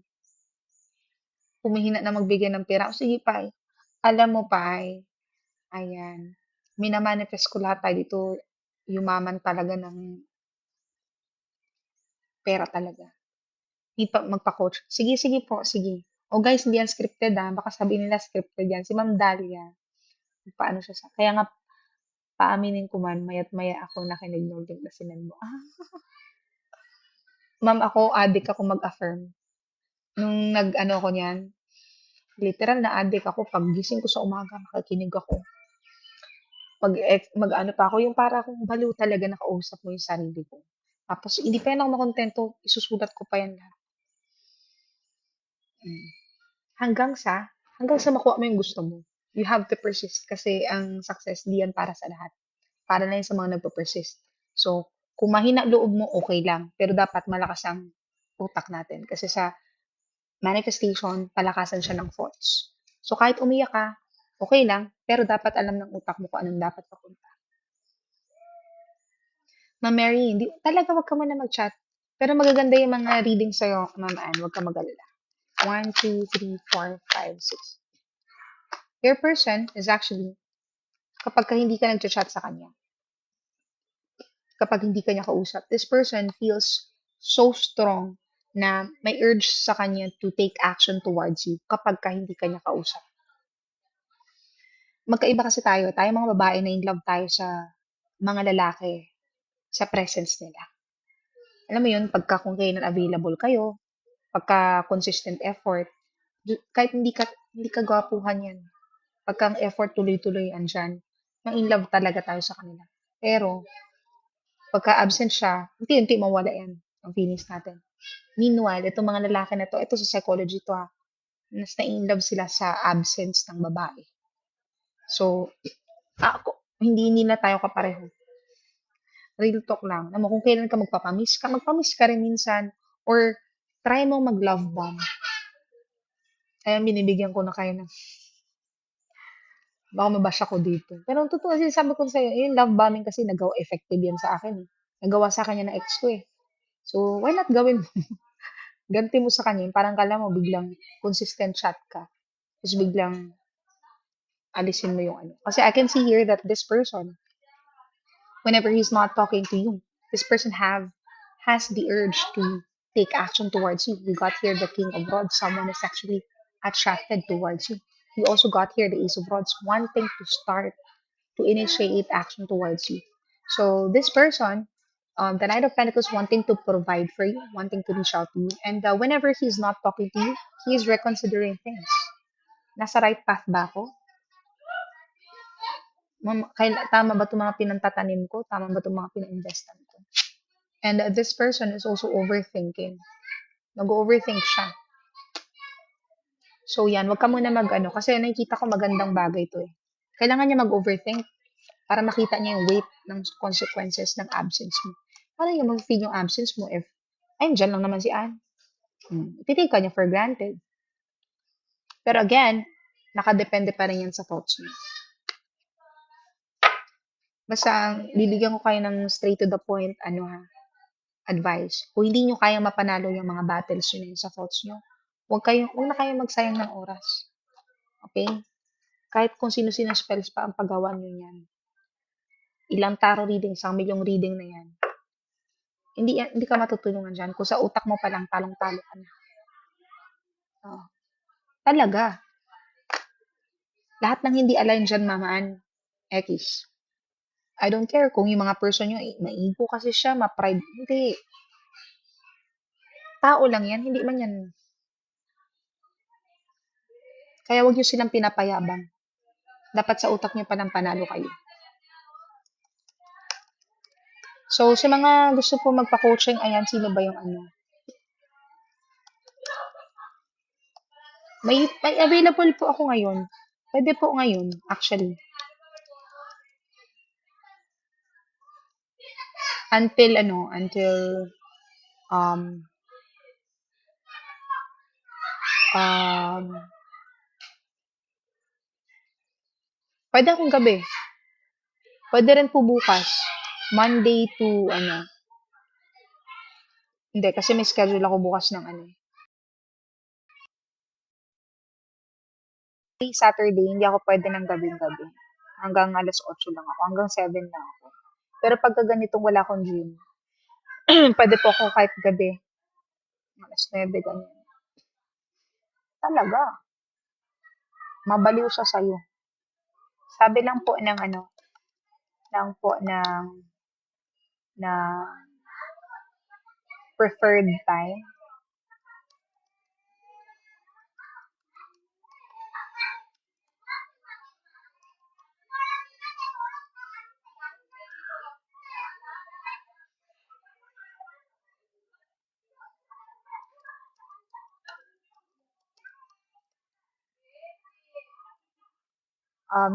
Humihina na magbigay ng pera. O sige, Pai. Alam mo, Pai. Ayan. Minamanifest ko lahat tayo dito. Yumaman talaga ng pera talaga. Hindi pa magpa-coach. Sige, sige po, sige. O guys, hindi yan scripted ah. Baka sabihin nila scripted yan. Si Ma'am Dalia, paano siya sa... Kaya nga, paaminin ko man, maya't maya ako nakinig ng link na sinend mo. Ah, ma'am, ako, addict ako mag-affirm. Nung nag-ano ko niyan, literal na addict ako. Pag gising ko sa umaga, makikinig ako. Mag-ano pa ako, yung para akong baliw talaga nakausap mo yung sarili ko. Tapos, hindi pa yan ako makontento, isusulat ko pa yan lahat. Mm. Hanggang sa makuha mo yung gusto mo. You have to persist kasi ang success di yan para sa lahat. Para na yan sa mga nagpo-persist. So, kung mahina loob mo, okay lang. Pero dapat malakas ang utak natin. Kasi sa manifestation, palakasan siya ng thoughts. So, kahit umiyak ka, okay lang. Pero dapat alam ng utak mo kung anong dapat papunta. Ma'am Mary, hindi, talaga wag ka muna mag-chat. Pero magaganda yung mga reading sa'yo, Ma'am Anne. Wag ka mag-alala. 1, 2, 3, 4, 5, 6. Your person is actually, kapag ka hindi ka nag-chat sa kanya, kapag hindi ka niya kausap, this person feels so strong na may urge sa kanya to take action towards you kapag ka hindi ka niya kausap. Magkaiba kasi tayo. Tayo mga babae na in love tayo sa mga lalaki, sa presence nila. Alam mo yun, pagka kung kailan available kayo, pagka consistent effort, kahit hindi ka gwapuhan yan. Pagka ang effort tuloy-tuloy andyan, in love talaga tayo sa kanila. Pero, pagka absent siya, unti-unti mawala yan ang feelings natin. Meanwhile, itong mga lalaki na to, ito sa psychology to ha, mas na-in love sila sa absence ng babae. So, hindi na tayo kapareho. Real talk lang. Alam mo, kung kailan ka magpapamiss ka rin minsan, or try mo mag-love bomb. Kaya binibigyan ko na kayo ng, baka mabash ako dito. Pero ang totoo, sabi ko sa'yo, yung love bombing kasi nagawa effective yan sa akin eh. Nagawa sa kanya ng ex ko eh. So, why not gawin mo? ganti mo sa kanya, yung parang kala mo biglang consistent chat ka. Tapos biglang alisin mo yung ano. Kasi I can see here that this person, whenever he's not talking to you, this person has the urge to take action towards you. We got here the King of Rods, someone is actually attracted towards you. We also got here the Ace of Rods, wanting to start to initiate action towards you. So this person, the Knight of Pentacles, wanting to provide for you, wanting to reach out to you, and whenever he's not talking to you, he is reconsidering things. Nasa right path ba ako? Tama ba itong mga pinantatanim ko? Tama ba itong mga pina-investan ko? And this person is also overthinking. Nag-overthink siya. So yan, wag ka muna mag-ano, kasi nakikita ko magandang bagay to eh. Kailangan niya mag-overthink para makita niya yung weight ng consequences ng absence mo. Paano niya mag-feel yung absence mo if, ayun, dyan lang naman si Anne. Ititake ka niya for granted. Pero again, nakadepende pa rin yan sa thoughts mo. Basta, bibigyan ko kayo ng straight to the point, advice. Kung hindi nyo kayang mapanalo yung mga battles yun sa thoughts nyo, huwag na kayong magsayang ng oras. Okay? Kahit kung sino-sino spells pa ang paggawa nyo yan. Ilang tarot reading, 1,000,000 reading na yan. Hindi ka matutulungan dyan. Kung sa utak mo pa lang, talong-talo ka na. Oh. Talaga. Lahat ng hindi align dyan, mamaan, X. I don't care kung yung mga person nyo, maigo kasi siya, ma-pride. Hindi. Tao lang yan, hindi man yan. Kaya wag nyo silang pinapayabang. Dapat sa utak nyo pa lang panalo kayo. So, sa mga gusto po magpa-coaching, ayan, sino ba yung ano? May available po ako ngayon. Pwede po ngayon, actually. Until um, pwede akong gabi. Pwede rin po bukas. Monday to, hindi, kasi may schedule ako bukas ng Saturday, hindi ako pwede ng gabi-gabi. Hanggang alas 8 lang ako. Hanggang 7 lang ako. Pero pagka ganitong wala akong gym, pwede po ako kahit gabi. Alas 9, ganyan. Talaga. Mabaliw siya sa'yo. Sabi lang po ng na preferred time.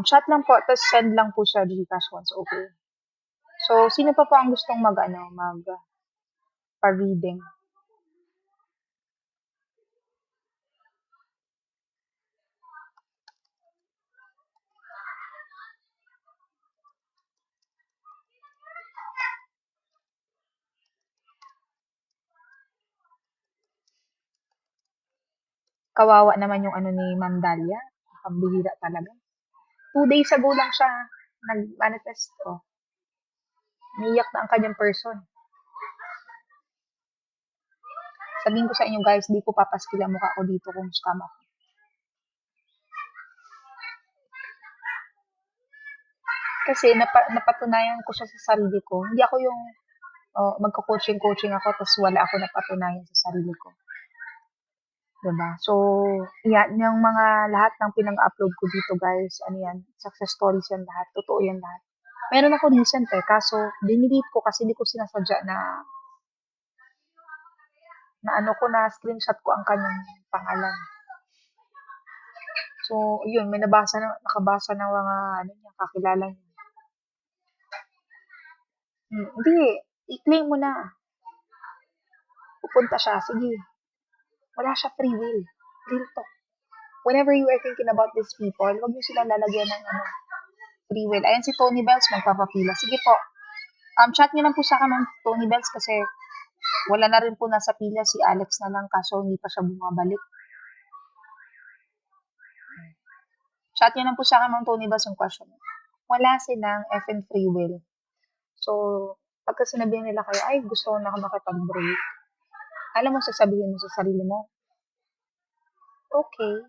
Chat lang po, tapos send lang po sa Gcash once, okay. So, sino pa po ang gustong pa-reading? Kawawa naman yung ni Mandalia. Pambihira talaga. 2 days ago lang siya nag-manifest. Umiiyak na ang kanyang person. Sabihin ko sa inyo guys, di ko papaskil ang mukha ko dito kung scam ako. Kasi napatunayan ko siya sa sarili ko. Hindi ako yung magko-coaching ako tapos wala ako napatunayan sa sarili ko. Diba? So, yan, yung mga lahat ng pinang-upload ko dito guys, success stories yan lahat, totoo yan lahat. Meron ako recent kaso dinelete ko kasi di ko sinasadya na screenshot ko ang kanyang pangalan. So, yun, may nakabasa ng mga kakilala niya. Hindi, i-claim mo na. Pupunta siya, sige. Wala siya free will. Real talk. Whenever you are thinking about these people, wag niyo silang lalagyan ng free will. Ayan si Tony Bells, magpapapila. Sige po. Chat niyo lang po sa akin ng Tony Bells kasi Wala na rin po nasa pila si Alex na lang kaso hindi pa siya bumabalik. Chat niyo lang po sa akin, Ma'am Tony Bas, yung question. Wala silang effing free will. So, pagka sinabihan nila kayo, ay, gusto ko na makipag-break. Alam mo, sasabihin mo sa sarili mo, okay,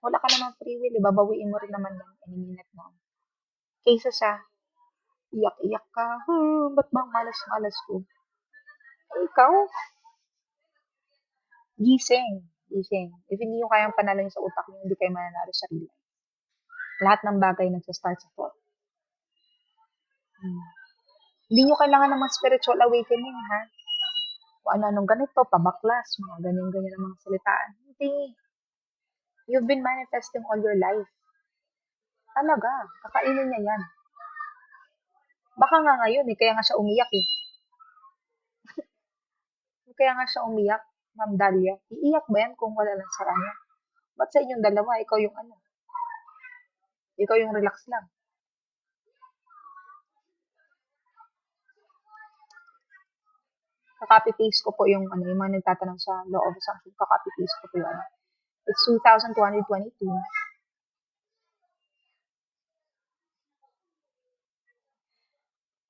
wala ka namang free will, babawiin mo rin naman yan any minute now. Kaysa sa, iyak-iyak ka, ba't ba malas-malas ko? Ay, ikaw, gising, gising. If hindi nyo kayang panalo sa utak nyo, hindi kayo mananalo sa real life. Lahat ng bagay nagsastart sa thought. Hindi nyo kailangan ng mga spiritual awakening, ha? O ano-anong ganito, pabaklas, mga ganyan-ganyan ang mga salitaan. Hindi. You've been manifesting all your life. Talaga, kakainin niya yan. Baka nga ngayon, kaya nga siya umiyak eh. Kaya nga siya umiyak, Ma'am Dalia. Iiyak ba yan kung wala lang sa kanya? Ba't sa inyong dalawa, ikaw yung ano? Ikaw yung relax lang. Kakopy-paste ko po yung ano, yung mga nagtatanong sa law of assumption, kakopy-paste ko po yung ano. It's 2,222.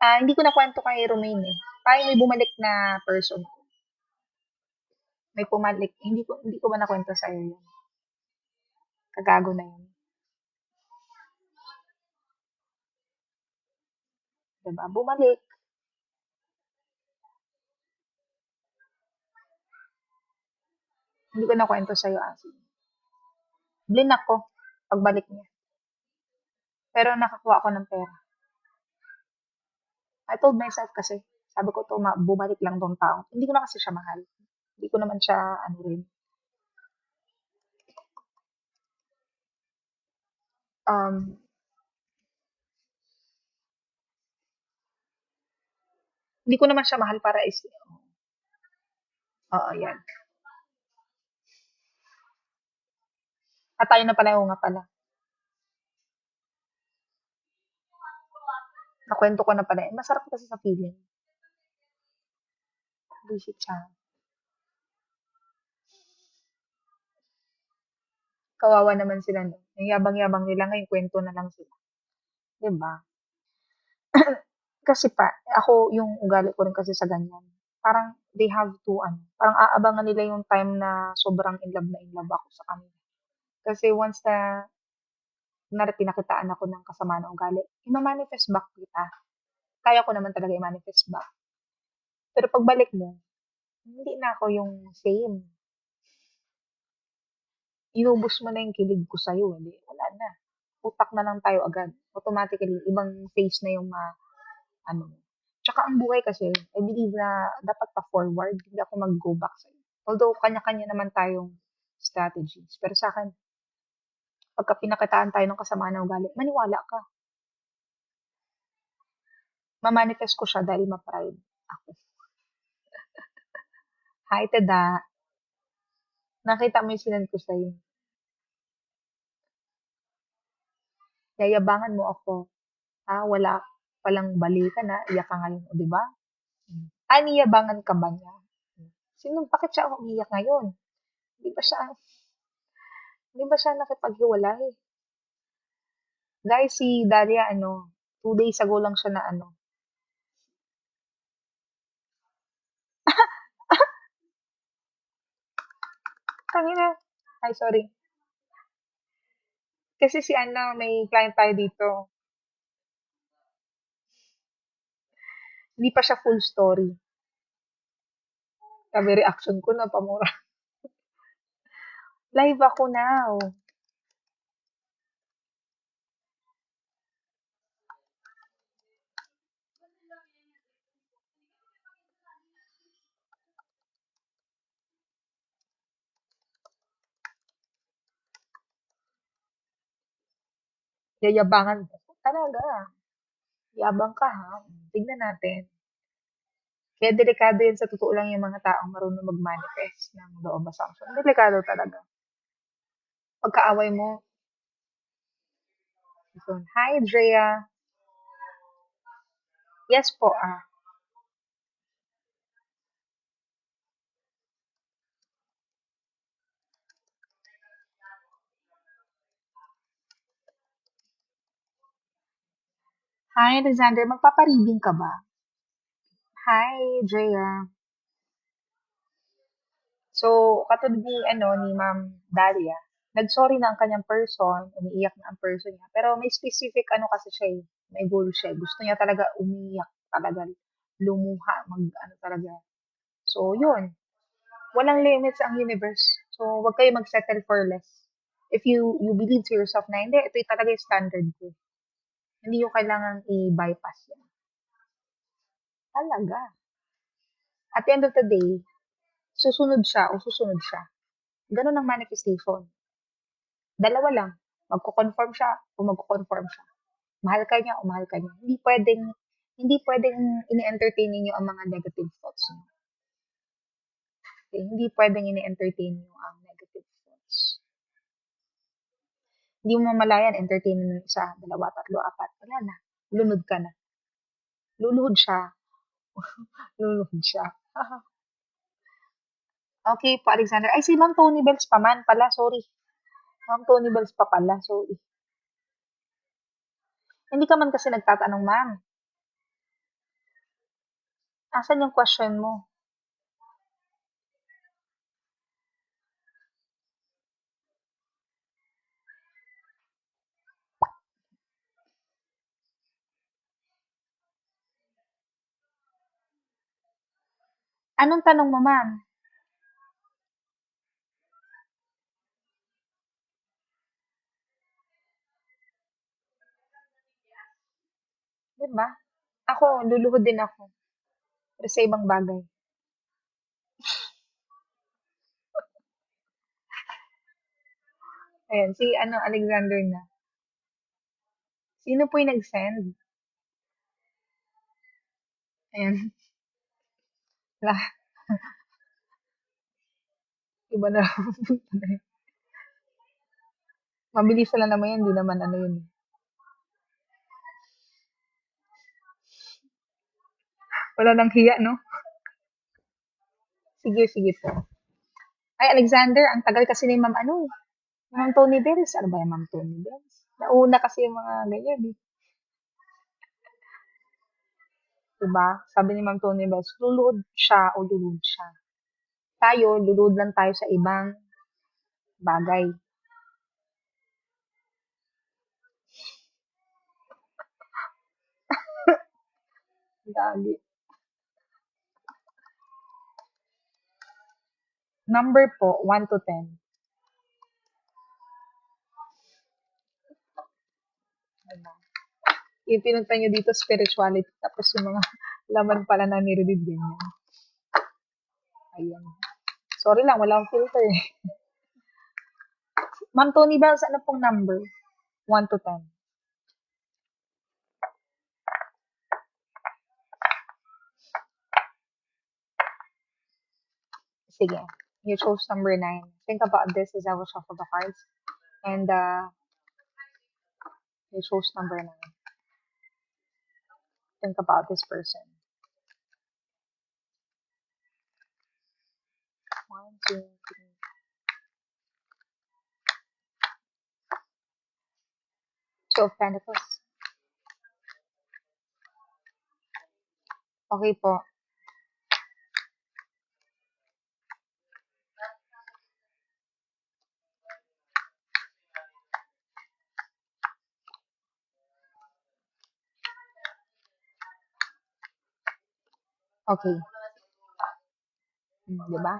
Hindi ko na kwento kay Romaine eh. Parang may bumalik na person. May pumalik. Hindi ko ba nakwento sa'yo yun? Kagago na yun. Diba? Bumalik. Hindi ko na kwento sa'yo, Asi. Blinak ko pagbalik niya. Pero nakakuha ako ng pera. I told myself kasi, sabi ko to, bumalik lang tong tao. Hindi ko na kasi siya mahal. Hindi ko naman siya, ano rin. Um, hindi ko naman siya mahal para oo, yan. At tayo na pala, nga pala. Nakwento ko na pala. Masarap kasi sa feeling. Visit siya. Kawawa naman sila, no? Yung yabang-yabang nila, ngayon kwento na lang sila. Diba? Kasi ako yung ugali ko rin kasi sa ganyan. Parang they have to, parang aabangan nila yung time na sobrang in love ako sa kanila. Kasi once na pinakitaan ako ng kasama ng ugali, ima-manifest back kita. Kaya ko naman talaga i-manifest back. Pero pagbalik mo, hindi na ako yung same. Inubos mo na yung kilig ko sa'yo, hindi. Wala na. Utak na lang tayo agad. Automatically, ibang face na yung ano. Tsaka ang buhay kasi, I believe na dapat pa-forward, hindi ako mag-go back sa'yo. Although, kanya-kanya naman tayong strategies. Pero sa akin, pagka pinakitaan tayo ng kasama na ugali, maniwala ka. Ma-manifest ko siya dahil ma-pride ako. Hi, Teda. Nakita mo yung sinend ko sa'yo. Yayabangan mo ako. Wala palang balikan na, iyak ka ngayon, o diba? Niyabangan ka ba niya? Bakit siya umiyak ngayon? Di ba siya, nakipaghiwalay? Guys, si Dalia, 2 days ago lang siya na Tangina. Ay, sorry. Kasi si may client tayo dito. Hindi pa siya full story. Sabi reaction ko na pamura. Live ako now. Yayabangan mo. Talaga. Yabang ka ha. Tignan natin. Kaya delikado yan sa totoo lang yung mga taong marunong mag-manifest ng law of assumption. Delikado talaga. Pagkaaway mo, hi, Drea. Yes po, Hi, Alexander. Magpapareading ka ba? Hi, Drea. So, katulad ni Ma'am Dalia, nag-sorry na ang kanyang person, umiiyak na ang person niya. Pero may specific kasi siya eh, may goal siya. Gusto niya talaga umiyak talaga, lumuha, ano talaga. So, yun. Walang limits ang universe. So, wag kayo mag-settle for less. If you believe to yourself na hindi, ito yung talaga yung standard ko. Hindi yung kailangan i-bypass yan. Talaga. At the end of the day, susunod siya o susunod siya. Ganun ang manifestation. Dalawa lang. Magko-conform siya o magko-conform siya. Mahal ka niya o mahal ka niya. Hindi pwedeng ini-entertain niyo ang mga negative thoughts niyo. Okay? Hindi pwedeng ini-entertain niyo ang negative thoughts. Hindi mo mamalayan, entertain mo yung isa, dalawa, tatlo, apat. Wala na. Lunod ka na. Luluhod siya. Luluhod siya. Okay po, Alexander. Ay, si Ma'am Tony Bells pa man pala. Sorry. Ma'am Tony Bells pa pala. Sorry. Hindi ka man kasi nagtatanong, ma'am. Asan yung question mo? Anong tanong mo, ma'am? Di ba? Ako, luluhod din ako. Pero sa ibang bagay. Ayan, si Alexander na. Sino po yung nag-send? Ayan. La, iba na. Mabilis lang naman yan, di naman yun. Wala nang hiya, no? Sige, sige po. Ay, Alexander, ang tagal kasi ni Ma'am Ma'am Tony Bells. Ano ba yung Ma'am Tony Bells? Nauna kasi yung mga ganyan, eh. Diba? Sabi ni Ma'am Tony Bells, luluhod siya o luluhod siya. Tayo, luluhod lang tayo sa ibang bagay. Lagi. Number po, 1 to 10. Ano? Yung pinunta nyo dito, spirituality. Tapos yung mga laman pala na nire-read ganyan. Ayan. Sorry lang, wala akong filter eh. Ma'am Tony Bells, ano pong number? 1 to 10. Sige. You chose number 9. Think about this as I will shuffle the cards. And you chose number 9. Think about this person. 1, 2, 3. Two of Pentacles. Okay po. Okay. Di ba?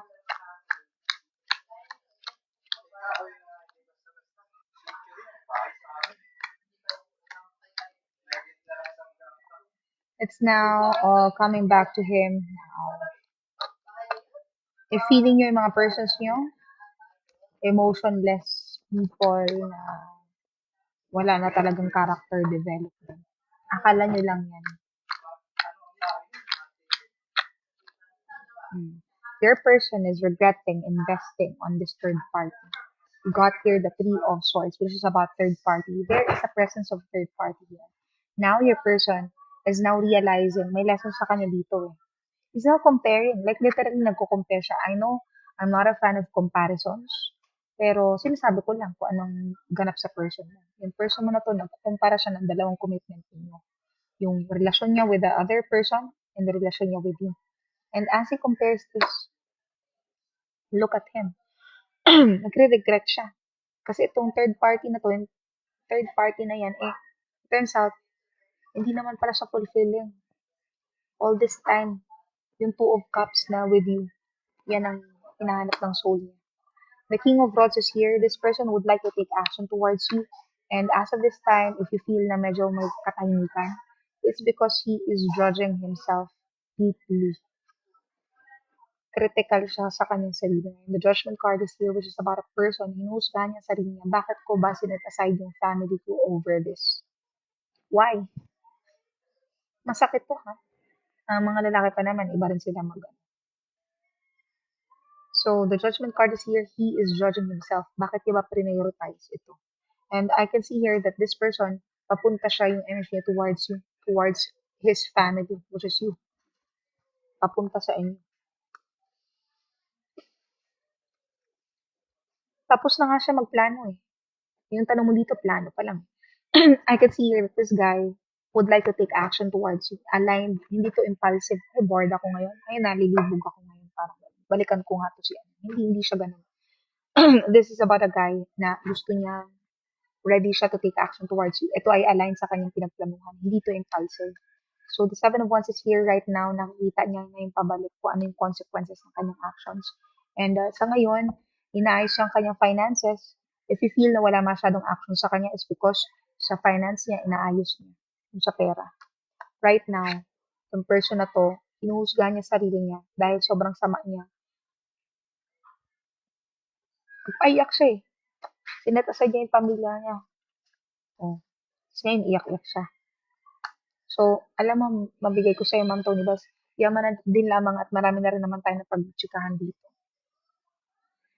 It's now coming back to him now. If feeling nyo yung mga persons nyo, emotionless people na wala na talagang character development. Akala nyo lang yan. Your person is regretting investing on this third party. You got here the Three of Swords, which is about third party. There is a presence of third party here. Now your person is now realizing may lesson sa kanya dito eh. He's now comparing. Like literally nagko-compare siya. I know I'm not a fan of comparisons. Pero sinasabi ko lang kung anong ganap sa person mo. Yung person mo na to, nagkukumpara siya ng dalawang commitment niyo. yung relasyon niya with the other person and the relasyon niya with you. And as he compares this, look at him. Nagre-regret siya. Kasi itong third party na to, yung third party na yan, turns out, hindi naman pala siya fulfilling. All this time, yung two of cups na with you, yan ang hinahanap ng soul niya. The King of Rods is here. This person would like to take action towards you. And as of this time, if you feel na medyo may katahimikan, it's because he is judging himself deeply. Critical siya sa kanyang sarili. The Judgment card is here, which is about a person. Hinuhusgahan niya sarili niya. Bakit ko ba sinet aside yung family ko over this? Why? Masakit to, ha? Ang mga lalaki pa naman, iba rin sila mag. So, the Judgment card is here. He is judging himself. Bakit niya ba prioritize ito? And I can see here that this person, papunta siya yung energy towards you, towards his family, which is you. Papunta sa inyo. Tapos na nga siya magplano eh. Yung tanong mo dito, plano pa lang. I can see here that this guy would like to take action towards you. Aligned, hindi to impulsive. Ay, bored ako ngayon. Ay, nalilibog ako ngayon. Parang balikan ko nga to siya. Hindi siya ganun. This is about a guy na gusto niya, ready siya to take action towards you. Ito ay aligned sa kanyang pinagplanuhan. Hindi to impulsive. So, the Seven of Wands is here right now. Nakikita niya na yung pabalik kung ano yung consequences ng kanyang actions. And sa ngayon, inaayos yung kanyang finances. If you feel na wala masyadong action sa kanya, it's because sa finance niya, inaayos niya yung sa pera. Right now, yung person na to, hinuhusgahan niya sarili niya dahil sobrang sama niya. Nagpaiyak siya eh. Sinet aside niya yung pamilya niya. Oh. Tapos ngayon, iyak-iyak siya. So, alam mo, mabigay ko sa'yo, Ma'am Tony Bas, yaman na din lamang at marami na rin naman tayo na pagtsikahan dito.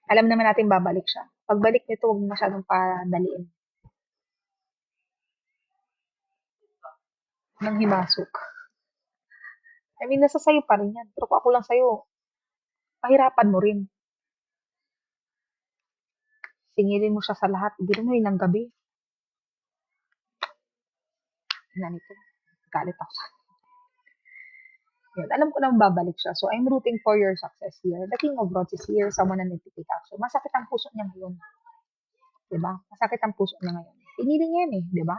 Alam naman natin babalik siya. Pagbalik nito, huwag masyadong padaliin. Nang himasok. I mean, nasa sayo pa rin yan. Pero kung ako lang sa'yo, pahirapan mo rin. Singilin mo siya sa lahat. Hindi mo yun ng gabi. Nito. Galit ako. Yun. Alam ko na babalik siya. So, I'm rooting for your success here. The King of Rods is here. Someone na nag-take action. Masakit ang puso niya ngayon. Diba? Masakit ang puso niya ngayon. Pinili niya yan eh. Diba?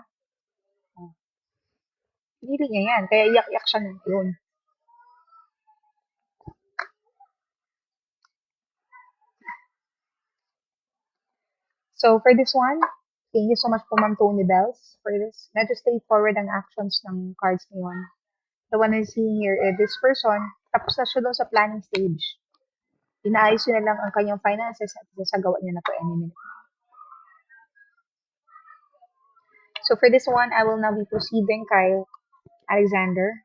Pinili niya yan. Kaya iyak-iyak siya ngayon. So, for this one, thank you so much po, Ma'am Tony Bells, for this. Medyo straightforward ang actions ng cards ngayon. The one I'm seeing here is this person, tapos na siya doon sa planning stage. Inaayos niya na lang ang kanyang finances at sasagawa niya na to any minute. So, for this one, I will now be proceeding kay Alexander.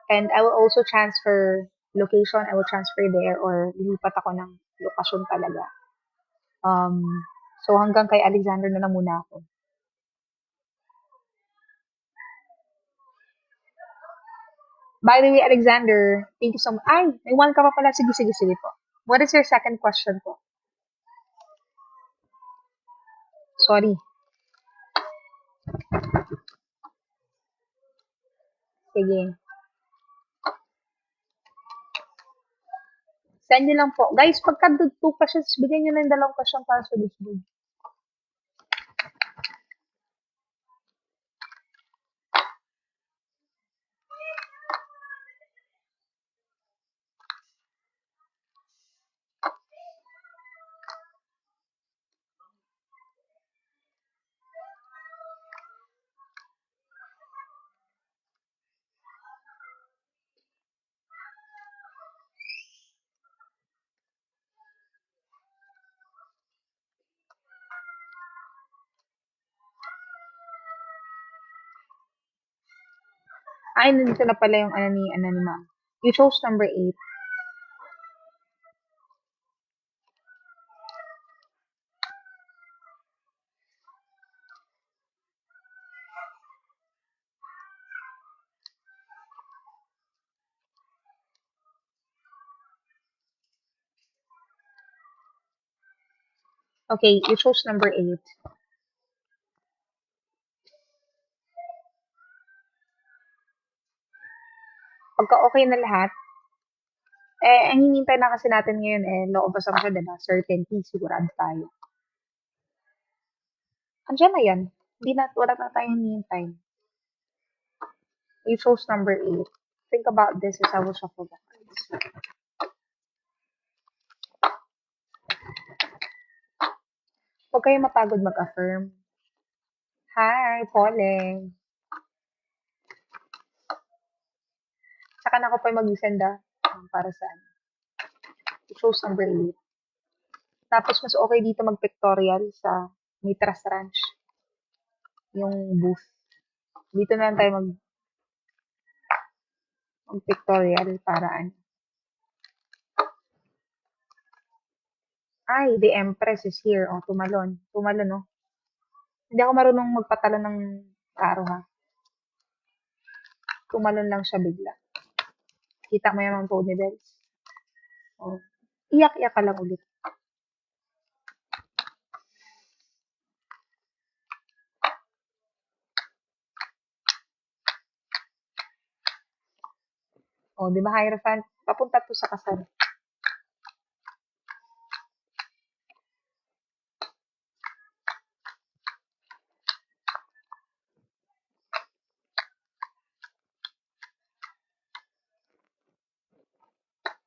And I will also transfer location. I will transfer there or lilipat ako ng lokasyon talaga. So, hanggang kay Alexander na lang muna ako. By the way, Alexander, thank you so much. Ay, may one ka pa pala. Sige po. What is your second question po? Sorry. Sige. Send nyo lang po. Guys, pagka 2 questions, bigyan nyo lang 2 questions para sa dusbog. Ay, nandito na pala yung ano ni ma'am. You chose number 8. Okay, you chose number 8. Pagka okay na lahat, ang hinihintay na kasi natin ngayon, law of assumption, diba? Certainty, sigurado tayo. Andiyan na yan. Wala na tayong hinihintay. You chose number 8. Think about this as I will shuffle the cards. Huwag kayo mapagod mag-affirm. Hi, Pauling. Saka na ako pa mag-send para saan. You chose number 8. Tapos mas okay dito mag-pictorial sa Mitras Ranch. Yung booth. Dito na lang tayo mag-pictorial para ano. Ay, the Empress is here. Oh, tumalon. Tumalon, no? Hindi ako marunong magpatalo ng taro, ha? Tumalon lang siya bigla. Kita mo yung mga Pony Bells. Oh. Iyak-iyak ka lang ulit. Oh, di ba, Hierophant? Papunta to sa kasal.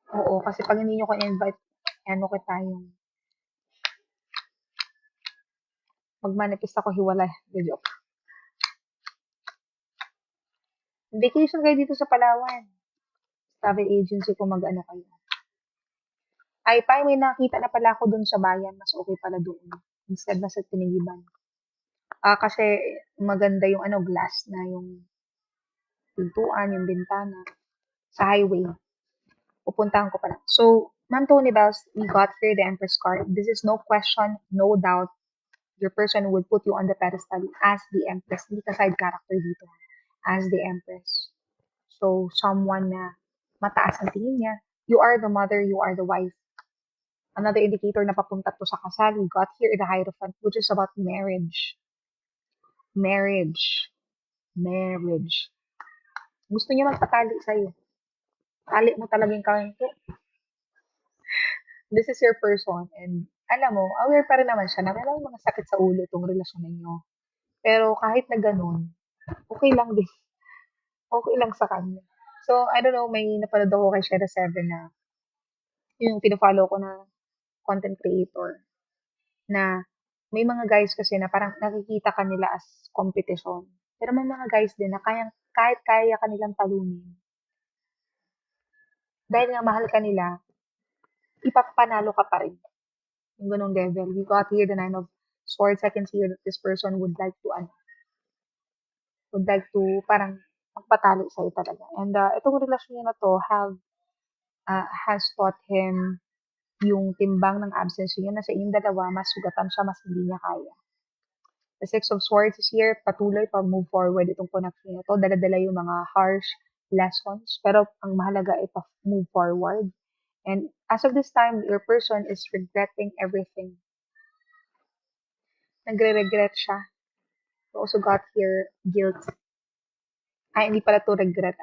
Oo, kasi pag hindi nyo ko invite, ano kita yung mag-manifest ako hiwalay. The joke. Vacation kayo dito sa Palawan. Travel agency ko mag-ano kayo. Ay, pa, may nakita na pala ako dun sa bayan. Mas okay pala doon. Instead na sa Tinigiban. Kasi maganda yung glass na yung pintuan, yung bintana. Sa highway. Pupuntahan ko pala. So, Ma'am Tony Bells, we got here the Empress card. This is no question, no doubt. Your person would put you on the pedestal as the Empress. Hindi ka side character dito. As the Empress. So, someone na mataas ang tingin niya. You are the mother, you are the wife. Another indicator na papunta to sa kasal. We got here the Hierophant, which is about marriage. Marriage. Marriage. Gusto niya magpatali sa'yo. Tali mo talaga yung kanto. This is your person. And alam mo, aware pa rin naman siya na meron mga sakit sa ulo itong relasyon ninyo. Pero kahit na ganun, okay lang din. Okay lang sa kanya. So, I don't know, may napanood ako kay Shera 7 na yung pinafollow ko na content creator na may mga guys kasi na parang nakikita kanila as competition. Pero may mga guys din na kahit kaya kanilang talunin. Dahil nga mahal kanila, ipapanalo ka pa rin. Yung ganong level. We got here the 9 of Swords. I can see that this person would like to parang magpatalo sa'yo talaga. And itong relasyon niya na to has taught him yung timbang ng absence niya na sa inyong dalawa, mas sugatan siya, mas hindi niya kaya. The Six of Swords is here, patuloy pag-move forward itong connection nito. Dala-dala yung mga harsh lessons, pero ang mahalaga ay move forward. And as of this time, your person is regretting everything. Nagre-regret siya. You also got here guilt. Ay, hindi pala to regret.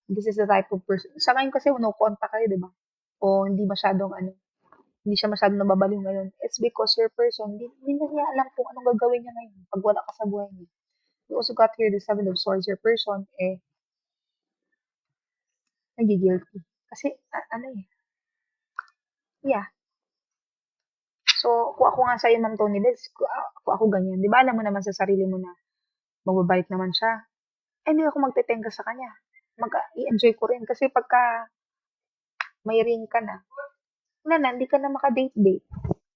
This is the type of person. Sa ngayon kasi, no contact kayo, di ba? O hindi siya masyadong nababaliw ngayon. It's because your person, hindi na niya alam kung anong gagawin niya ngayon pag wala ka sa buhay niya. You also got here the Seven of Swords. Your person, nagigilty. Kasi, yeah. So, kung ako nga sa'yo, Ma'am Tony Liz, kung ako ganyan, di ba alam mo naman sa sarili mo na magbabalik naman siya, hindi ako magtetengga sa kanya. I-enjoy ko rin. Kasi pagka may ring ka na, hindi ka na maka-date-date.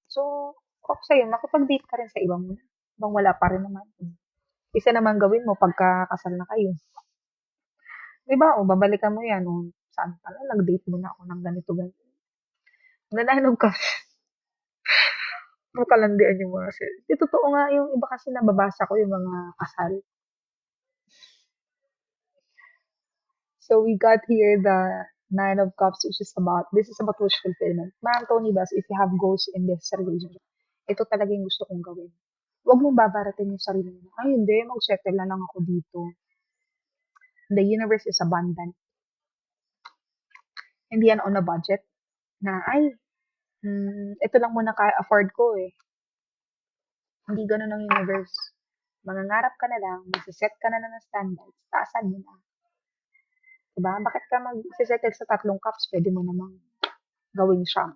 So, ako sa'yo, makipag-date ka rin sa ibang muna. Ibang wala pa rin naman. Isa naman gawin mo pagka kasal na kayo. Di ba? O, babalikan mo yan. O, saan pala? Nag-date muna ako ng ganito. Nanainom ka. Kalandian yung mga sales. Totoo nga yung iba kasi nababasa ko yung mga kasal. So we got here the Nine of Cups, which is this is about wish fulfillment. Ma'am Tony Bas, if you have goals in this relationship, ito talaga yung gusto kong gawin. Huwag mong babaratin yung sarili mo. Ay, hindi, mag-settle na lang ako dito. The universe is abundant. Hindi yan on a budget na, ay, ito lang muna ka-afford ko eh. Hindi ganun ang universe. Mangangarap ka na lang, magsiset ka na ng standards, taasan mo na. Diba? Bakit ka mag-settle sa 3 cups? Pwede mo namang gawin siyang.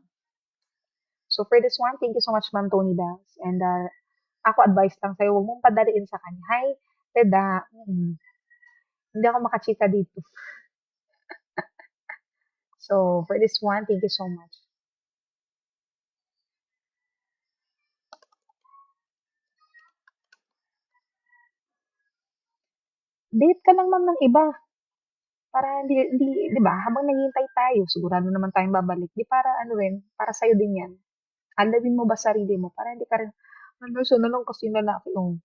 So for this one, thank you so much, Ma'am Tony Bells. And ako advice lang sa'yo, huwag mong padaliin sa kanya. Hi, Teda. Hindi ako makachika dito. So for this one, thank you so much. Date ka lang, ma'am, ng iba. Para hindi, di ba, habang naghihintay tayo, sigurado naman tayong babalik. Di para ano rin, para sa'yo din yan. Alawin mo ba sarili mo? Para hindi ka rin, ano, so na lang kasi yung lalaki, oh.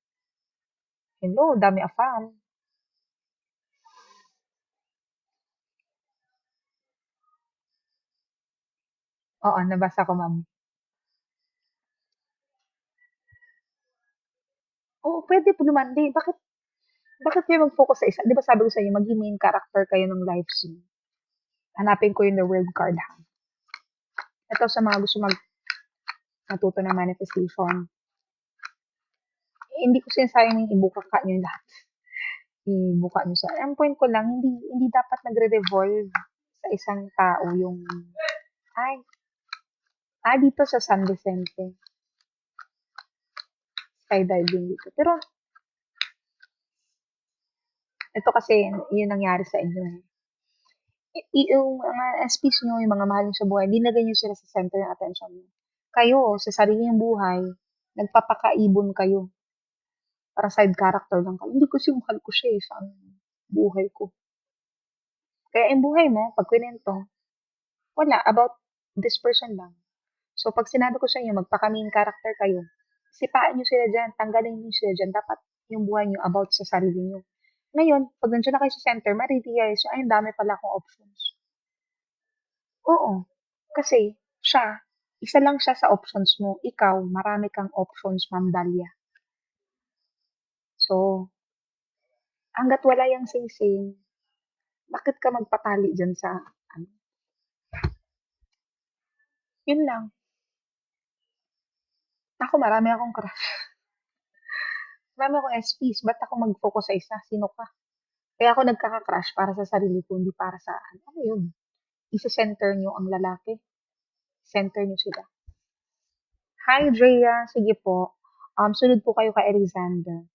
Hello, dami afam. Oo, nabasa ko, ma'am. Oo, pwede po lumandi. Bakit kayo mag-focus sa isa? Di ba sabi ko sa inyo, maging main character kayo ng life scene. Hanapin ko yung the world card, ha. Ito sa mga gusto matuto ng manifestation. Hindi ko sinasayang yung ibuka ka nyo lahat. Ibuka nyo sa... Ang point ko lang, hindi dapat nagre-revolve sa isang tao yung... Ay, dito sa San Vicente. Skydiving dito. Pero, ito kasi, yun nangyari sa inyo eh. Yung mga SPs nyo, yung mga mahal nyo sa buhay, hindi na ganyan sila sa center ng attention nyo. Kayo, sa sarili ng buhay, nagpapakaibon kayo. Para side character lang kayo. Hindi kasi mahal ko siya eh, sa buhay ko. Kaya yung buhay mo, pag kwento, wala, about this person lang. So, pag sinabi ko sa inyo, magpaka-main character kayo, sipaan nyo sila dyan, tanggalin nyo sila dyan, dapat yung buhay nyo about sa sarili nyo. Ngayon, pag nandiyan na kayo sa center, ma-realize nyo, ay, ang dami pala akong options. Oo. Kasi, siya, isa lang siya sa options mo. Ikaw, marami kang options, Ma'am Dalia. So, hanggat wala yung sing-sing, bakit ka magpatali dyan sa, ano? Yun lang. Ako, marami akong crush. Marami akong SPs. Ba't ako mag-focus sa isa? Sino ka? Kaya ako nagkaka-crush para sa sarili ko, hindi para sa, ano yun? Isa-center nyo ang lalaki. Center nyo sila. Hi, Drea. Sige po. Sunod po kayo kay Alexander.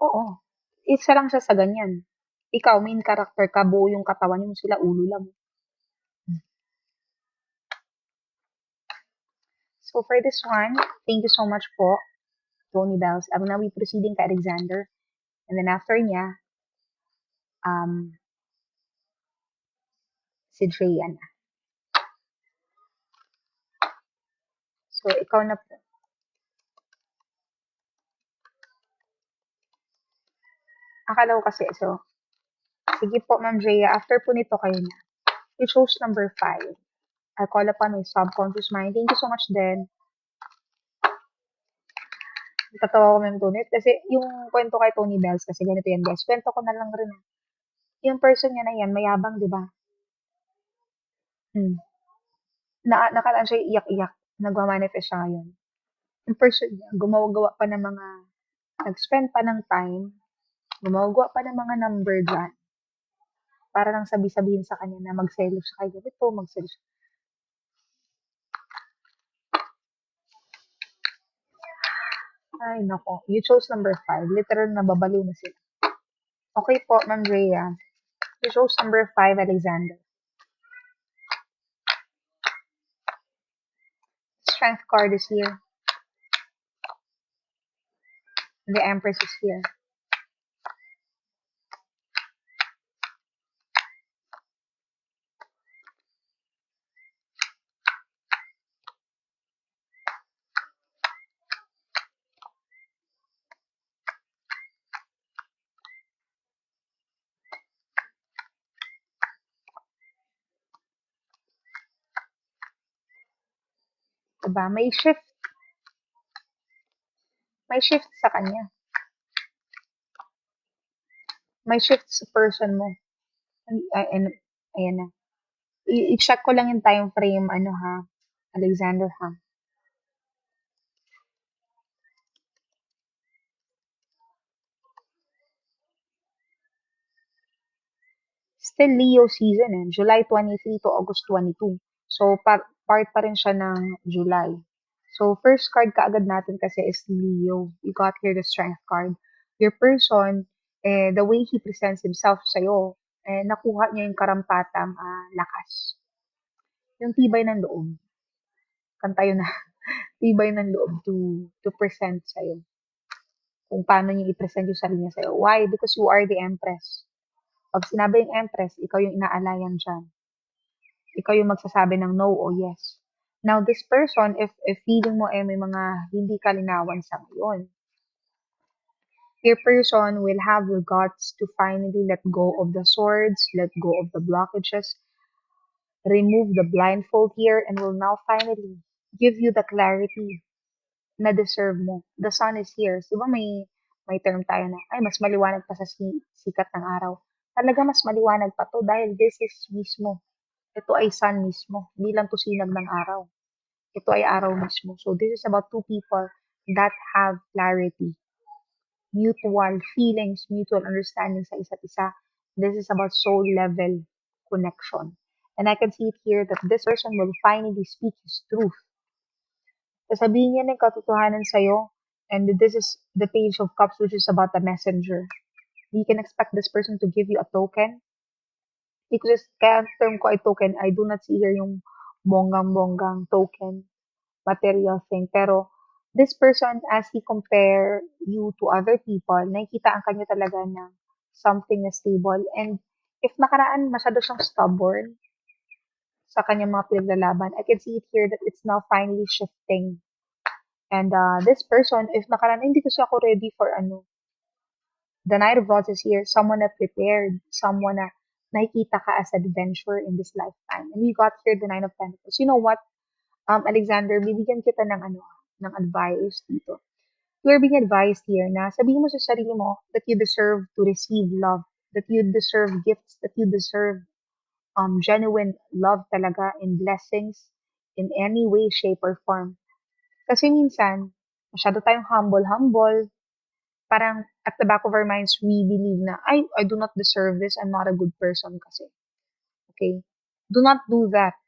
Oo. Isa lang siya sa ganyan. Ikaw, main character ka, buo yung katawan yung sila, ulo lang. So for this one, thank you so much po, Tony Bells. I'm now be proceeding kay Alexander. And then after niya, si Drea na. So, ikaw na po. Akala ko kasi, so, sige po, Ma'am Drea, after po nito kayo na. You chose number 5. I call upon my subconscious mind. Thank you so much din. Natatawa ko, Ma'am Tunit. Kasi yung kwento kay Tony Bells, kasi ganito yan, guys. Kwento ko na lang rin. Yung person niya na yan, mayabang, di ba? Nakaraan siya iyak-iyak. Nagmamanifest siya ngayon. Yung person niya, gumawa pa ng mga, nag-spend pa ng time, gumawa pa ng mga number dyan. Para lang sabihin sa kanya na magselos siya kay ganito, magselos siya. Ay, nako. You chose number 5. Literal na babaliw na sila. Okay po, Ma'am Rhea. You chose number 5, Alexander. Strength card is here. The Empress is here. Diba? May shift. May shift sa kanya. May shift sa person mo. Ayan na. I-check ko lang yung time frame, ano ha, Alexander ha. Still Leo season eh, July 23 to August 22. So, part pa rin siya ng July. So, first card kaagad natin kasi is Leo. You got here the Strength card. Your person, the way he presents himself sa'yo, nakuha niya yung karampatang lakas. Yung tibay ng loob. Kanta yun na. Tibay ng loob to present sa'yo. Kung paano niya i-present yung sarili niya sa'yo. Why? Because you are the Empress. Pag sinabi yung Empress, ikaw yung inaalayan dyan. Ikaw yung magsasabi ng no o yes. Now, this person, if feeling mo may mga hindi kalinawan sa ngayon, your person will have the guts to finally let go of the swords, let go of the blockages, remove the blindfold here, and will now finally give you the clarity na deserve mo. The sun is here. Di ba may term tayo na, ay, mas maliwanag pa sa sikat ng araw. Talaga mas maliwanag pa to dahil this is mismo. Ito ay sun mismo. Hindi lang to sinag ng araw. Ito ay araw mismo. So this is about two people that have clarity, mutual feelings, mutual understanding sa isa't isa. This is about soul level connection. And I can see it here that this person will finally speak his truth. Sasabihin niya ng katotohanan sa'yo. And this is the page of cups, which is about the messenger. You can expect this person to give you a token. Because kaya ang term ko ay token, I do not see here yung bonggang-bonggang token, material thing. Pero this person, as he compare you to other people, nakikita ang kanya talaga ng something na stable. And if nakaraan masyado siyang stubborn sa kanyang mga pinaglalaban, I can see it here that it's now finally shifting. And this person, if nakaraan, hindi kasi ako ready for the Knight of Rods is here, someone na prepared, someone na nakikita ka as adventure in this lifetime. And we got here the Nine of Pentacles. You know what, Alexander, bibigyan kita ng advice dito. You're being advised here na sabihin mo sa sarili mo that you deserve to receive love, that you deserve gifts, that you deserve genuine love talaga and blessings in any way, shape, or form. Kasi minsan, masyado tayong humble, parang at the back of our minds, we believe na, I do not deserve this, I'm not a good person kasi. Okay? Do not do that.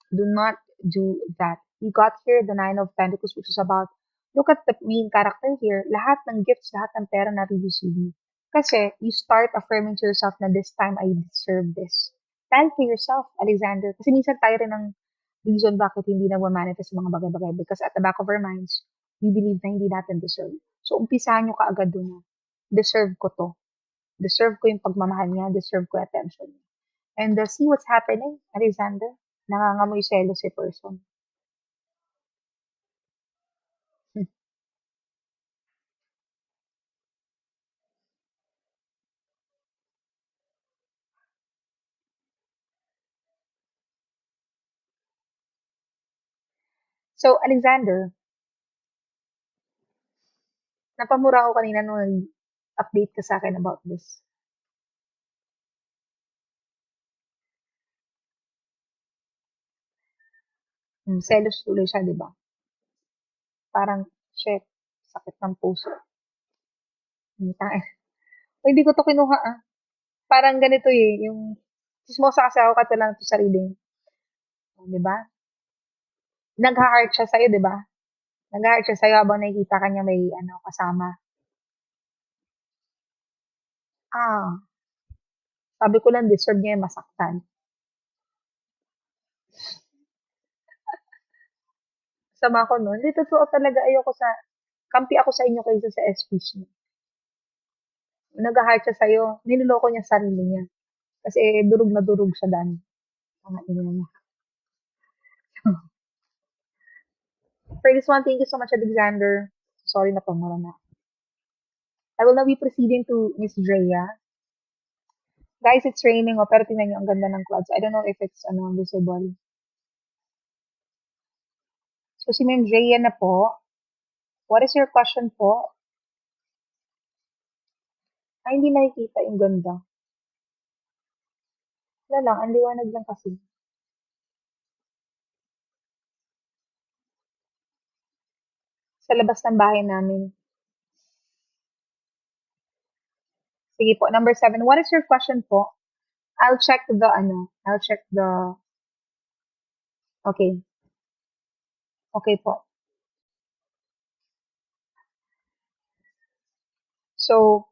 Do not do that. You got here the Nine of Pentacles, which is about, look at the main character here. Lahat ng gifts, lahat ng pera na receive mo. Kasi you start affirming to yourself na this time I deserve this. Tell to yourself, Alexander. Kasi minsan tayo rin ng reason bakit hindi nagwa-manifest mga bagay-bagay. Because at the back of our minds, we believe na hindi natin deserve. So, umpisahan nyo kaagad doon na, deserve ko to. Deserve ko yung pagmamahal niya. Deserve ko yung attention niya. And see what's happening, Alexander. Nangangamoy selos si person. Hmm. So, Alexander, napamura ako kanina nung nag-update ka sa akin about this. Selos tuloy siya, di ba? Parang, shit, sakit ng puso. Hindi ko to kinuha ah. Parang ganito yung chismosa kasi ako katulang to sariling. Di ba? Nag-heart siya sa'yo, di ba? Nag-heart siya sa'yo habang nakikita ka niya may kasama. Ah, sabi ko lang deserve niya yung masaktan. Sama ko nun. Hindi, totoo talaga. Ayoko kampi ako sa inyo kaysa sa SPs niyo. Nag-heart siya sa'yo. Niloloko niya sarili niya. Kasi durog na durog siya daan. Mga ina niya. For this one, thank you so much, Alexander. Sorry na pamura na. I will now be proceeding to Miss Drea. Guys, it's raining, pero tingnan niyo, ang ganda ng clouds. I don't know if it's visible. So, si Ma'am Drea na po. What is your question po? Ay, hindi nakikita yung ganda. Wala lang, ang liwanag lang kasi. Sa labas ng bahay namin. Sige po, number 7. What is your question po? I'll check the, okay. Okay po. So,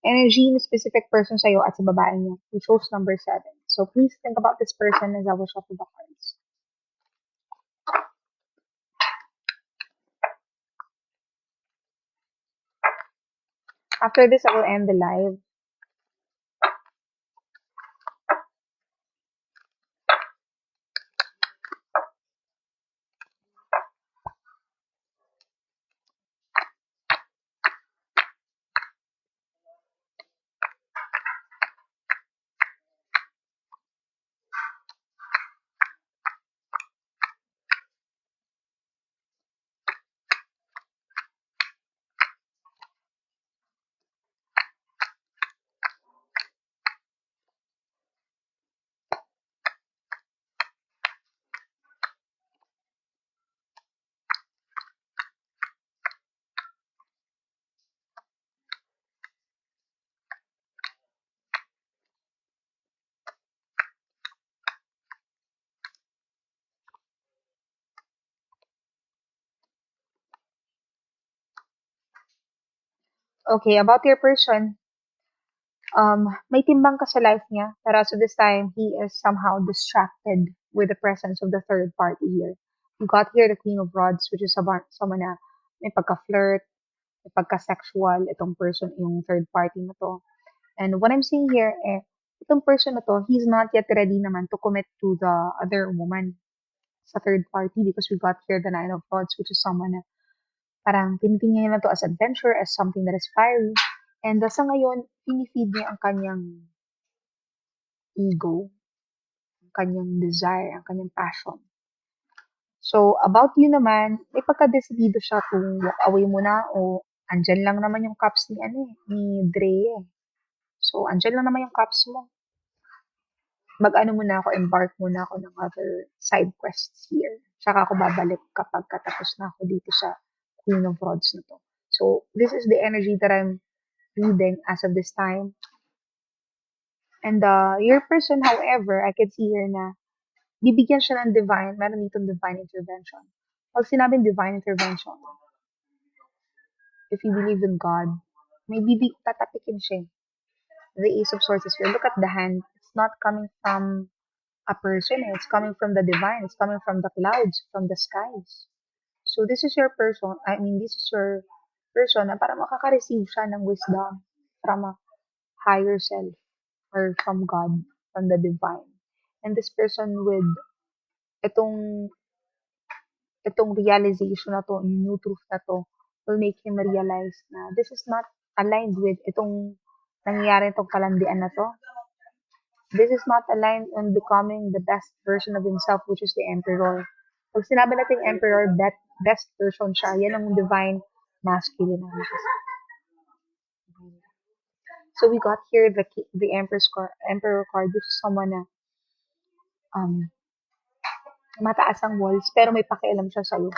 energy ng specific person sa'yo at sa babae niya. You chose number 7. So, please think about this person as I will shuffle the cards. After this, I will end the live. Okay, about your person, may timbang ka sa life niya, pero so this time, he is somehow distracted with the presence of the third party here. You got here the Queen of Rods, which is someone na may pagka-flirt, may pagka-sexual, itong person, yung third party na to. And what I'm seeing here, itong person na to, he's not yet ready naman to commit to the other woman sa third party because we got here the Nine of Rods, which is someone na parang tinitingnan niya na to as adventure, as something that is fiery. And sa ngayon, pinifeed niya ang kanyang ego, ang kanyang desire, ang kanyang passion. So, about you naman, may pagka-decidido siya kung walk away muna o andyan lang naman yung cups ni Dre. So, andyan lang naman yung cups mo. Mag-ano muna ako, embark muna ako ng other side quests here. Tsaka ako babalik kapag katapos na ako dito sa Queen of Rods na to. So, this is the energy that I'm reading as of this time. And your person, however, I can see here na bibigyan siya ng meron ditong divine intervention. Pag sinabing divine intervention, if you believe in God, may tatapikin siya. The Ace of Swords is here. Look at the hand. It's not coming from a person. It's coming from the divine. It's coming from the clouds, from the skies. So this is your person. This is your person na para makaka-receive siya ng wisdom from a higher self or from God, from the divine. And this person with itong itong realization na to, new truth na to, will make him realize na this is not aligned with itong nangyayari itong kalandian na to. This is not aligned on becoming the best version of himself, which is the emperor. Pag sinabi natin emperor, that best version siya. Yan ang divine masculine. So we got here the emperor card, which is someone na mataas ang walls, pero may pakialam siya sa'yo.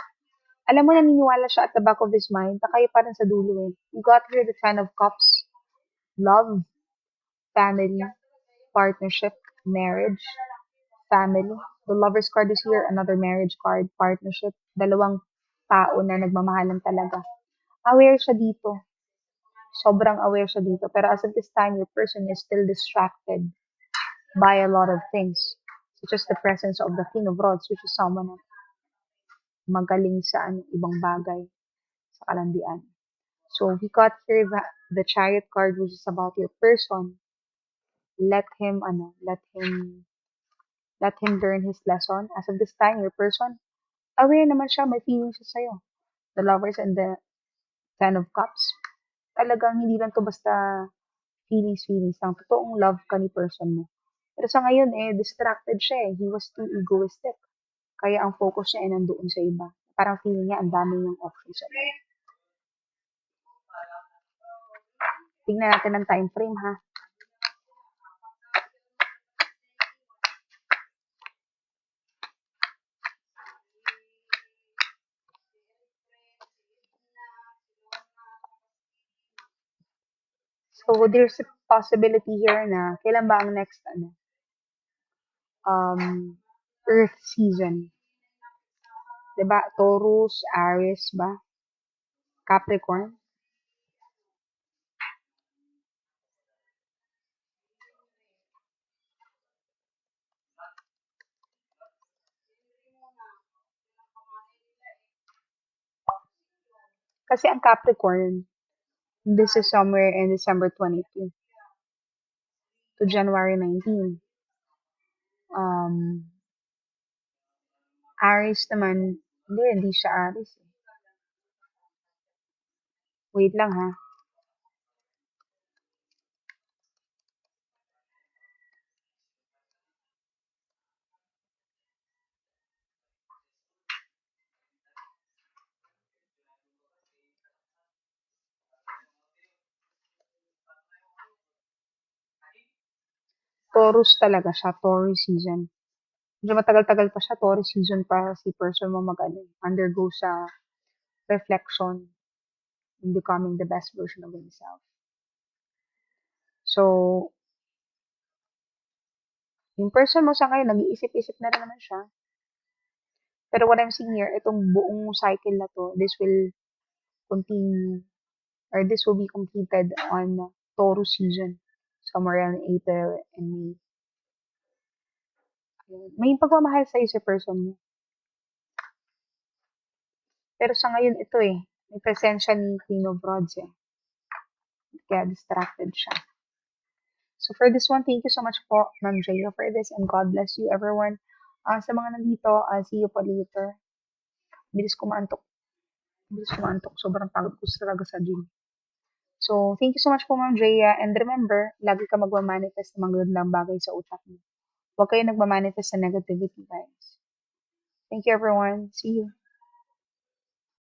Alam mo, naniniwala siya at the back of his mind na kayo pa rin sa dulo. We got here the Ten of Cups, love, family, partnership, marriage, family. The Lover's card is here, another marriage card, partnership, dalawang tao na nagmamahalan talaga. Aware siya dito. Sobrang aware siya dito. Pero as of this time, your person is still distracted by a lot of things. Such as the presence of the King of Rods, which is someone na magaling sa ibang bagay sa kalandian. So we got here the Chariot card, which is about your person. Let him learn his lesson. As of this time, your person, aware naman siya, may feelings siya sa'yo. The Lovers and the Ten of Cups. Talagang hindi lang to basta feelings lang. Totoong love ka ni person mo. Pero sa ngayon, distracted siya. He was too egoistic. Kaya ang focus niya ay nandoon sa iba. Parang feeling niya, ang dami niyang options sa life. Tingnan natin ang time frame, ha? So, there's a possibility here na kailan ba ang next, Earth season? Diba? Taurus, Aries ba? Capricorn? Kasi ang Capricorn, this is somewhere in December 22 to January 19. Um, Aries naman, hindi siya Aries. Wait lang ha. Taurus talaga siya, Taurus season. Medyo matagal-tagal pa siya, Taurus season pa si person mo undergo sa reflection in becoming the best version of himself. So, yung person mo sa ngayon, nag-iisip-isip na rin naman siya. Pero what I'm seeing here, itong buong cycle na to, this will continue, or this will be completed on Taurus season, somewhere around April and May. May pagmamahal sa'yo si person mo. Pero sa ngayon, ito may presensya ni Queen of Rods Kaya distracted siya. So for this one, thank you so much po, Ma'am Jaya, for this, and God bless you, everyone. Sa mga nandito, see you po later. Bilis kumantok. Sobrang pagod ko talaga sa gym. So, thank you so much po, Ma'am Jaya. And remember, lagi ka magmamanifest ng magandang bagay sa utak mo. Huwag kayo nagmamanifest sa negativity, guys. Thank you, everyone. See you.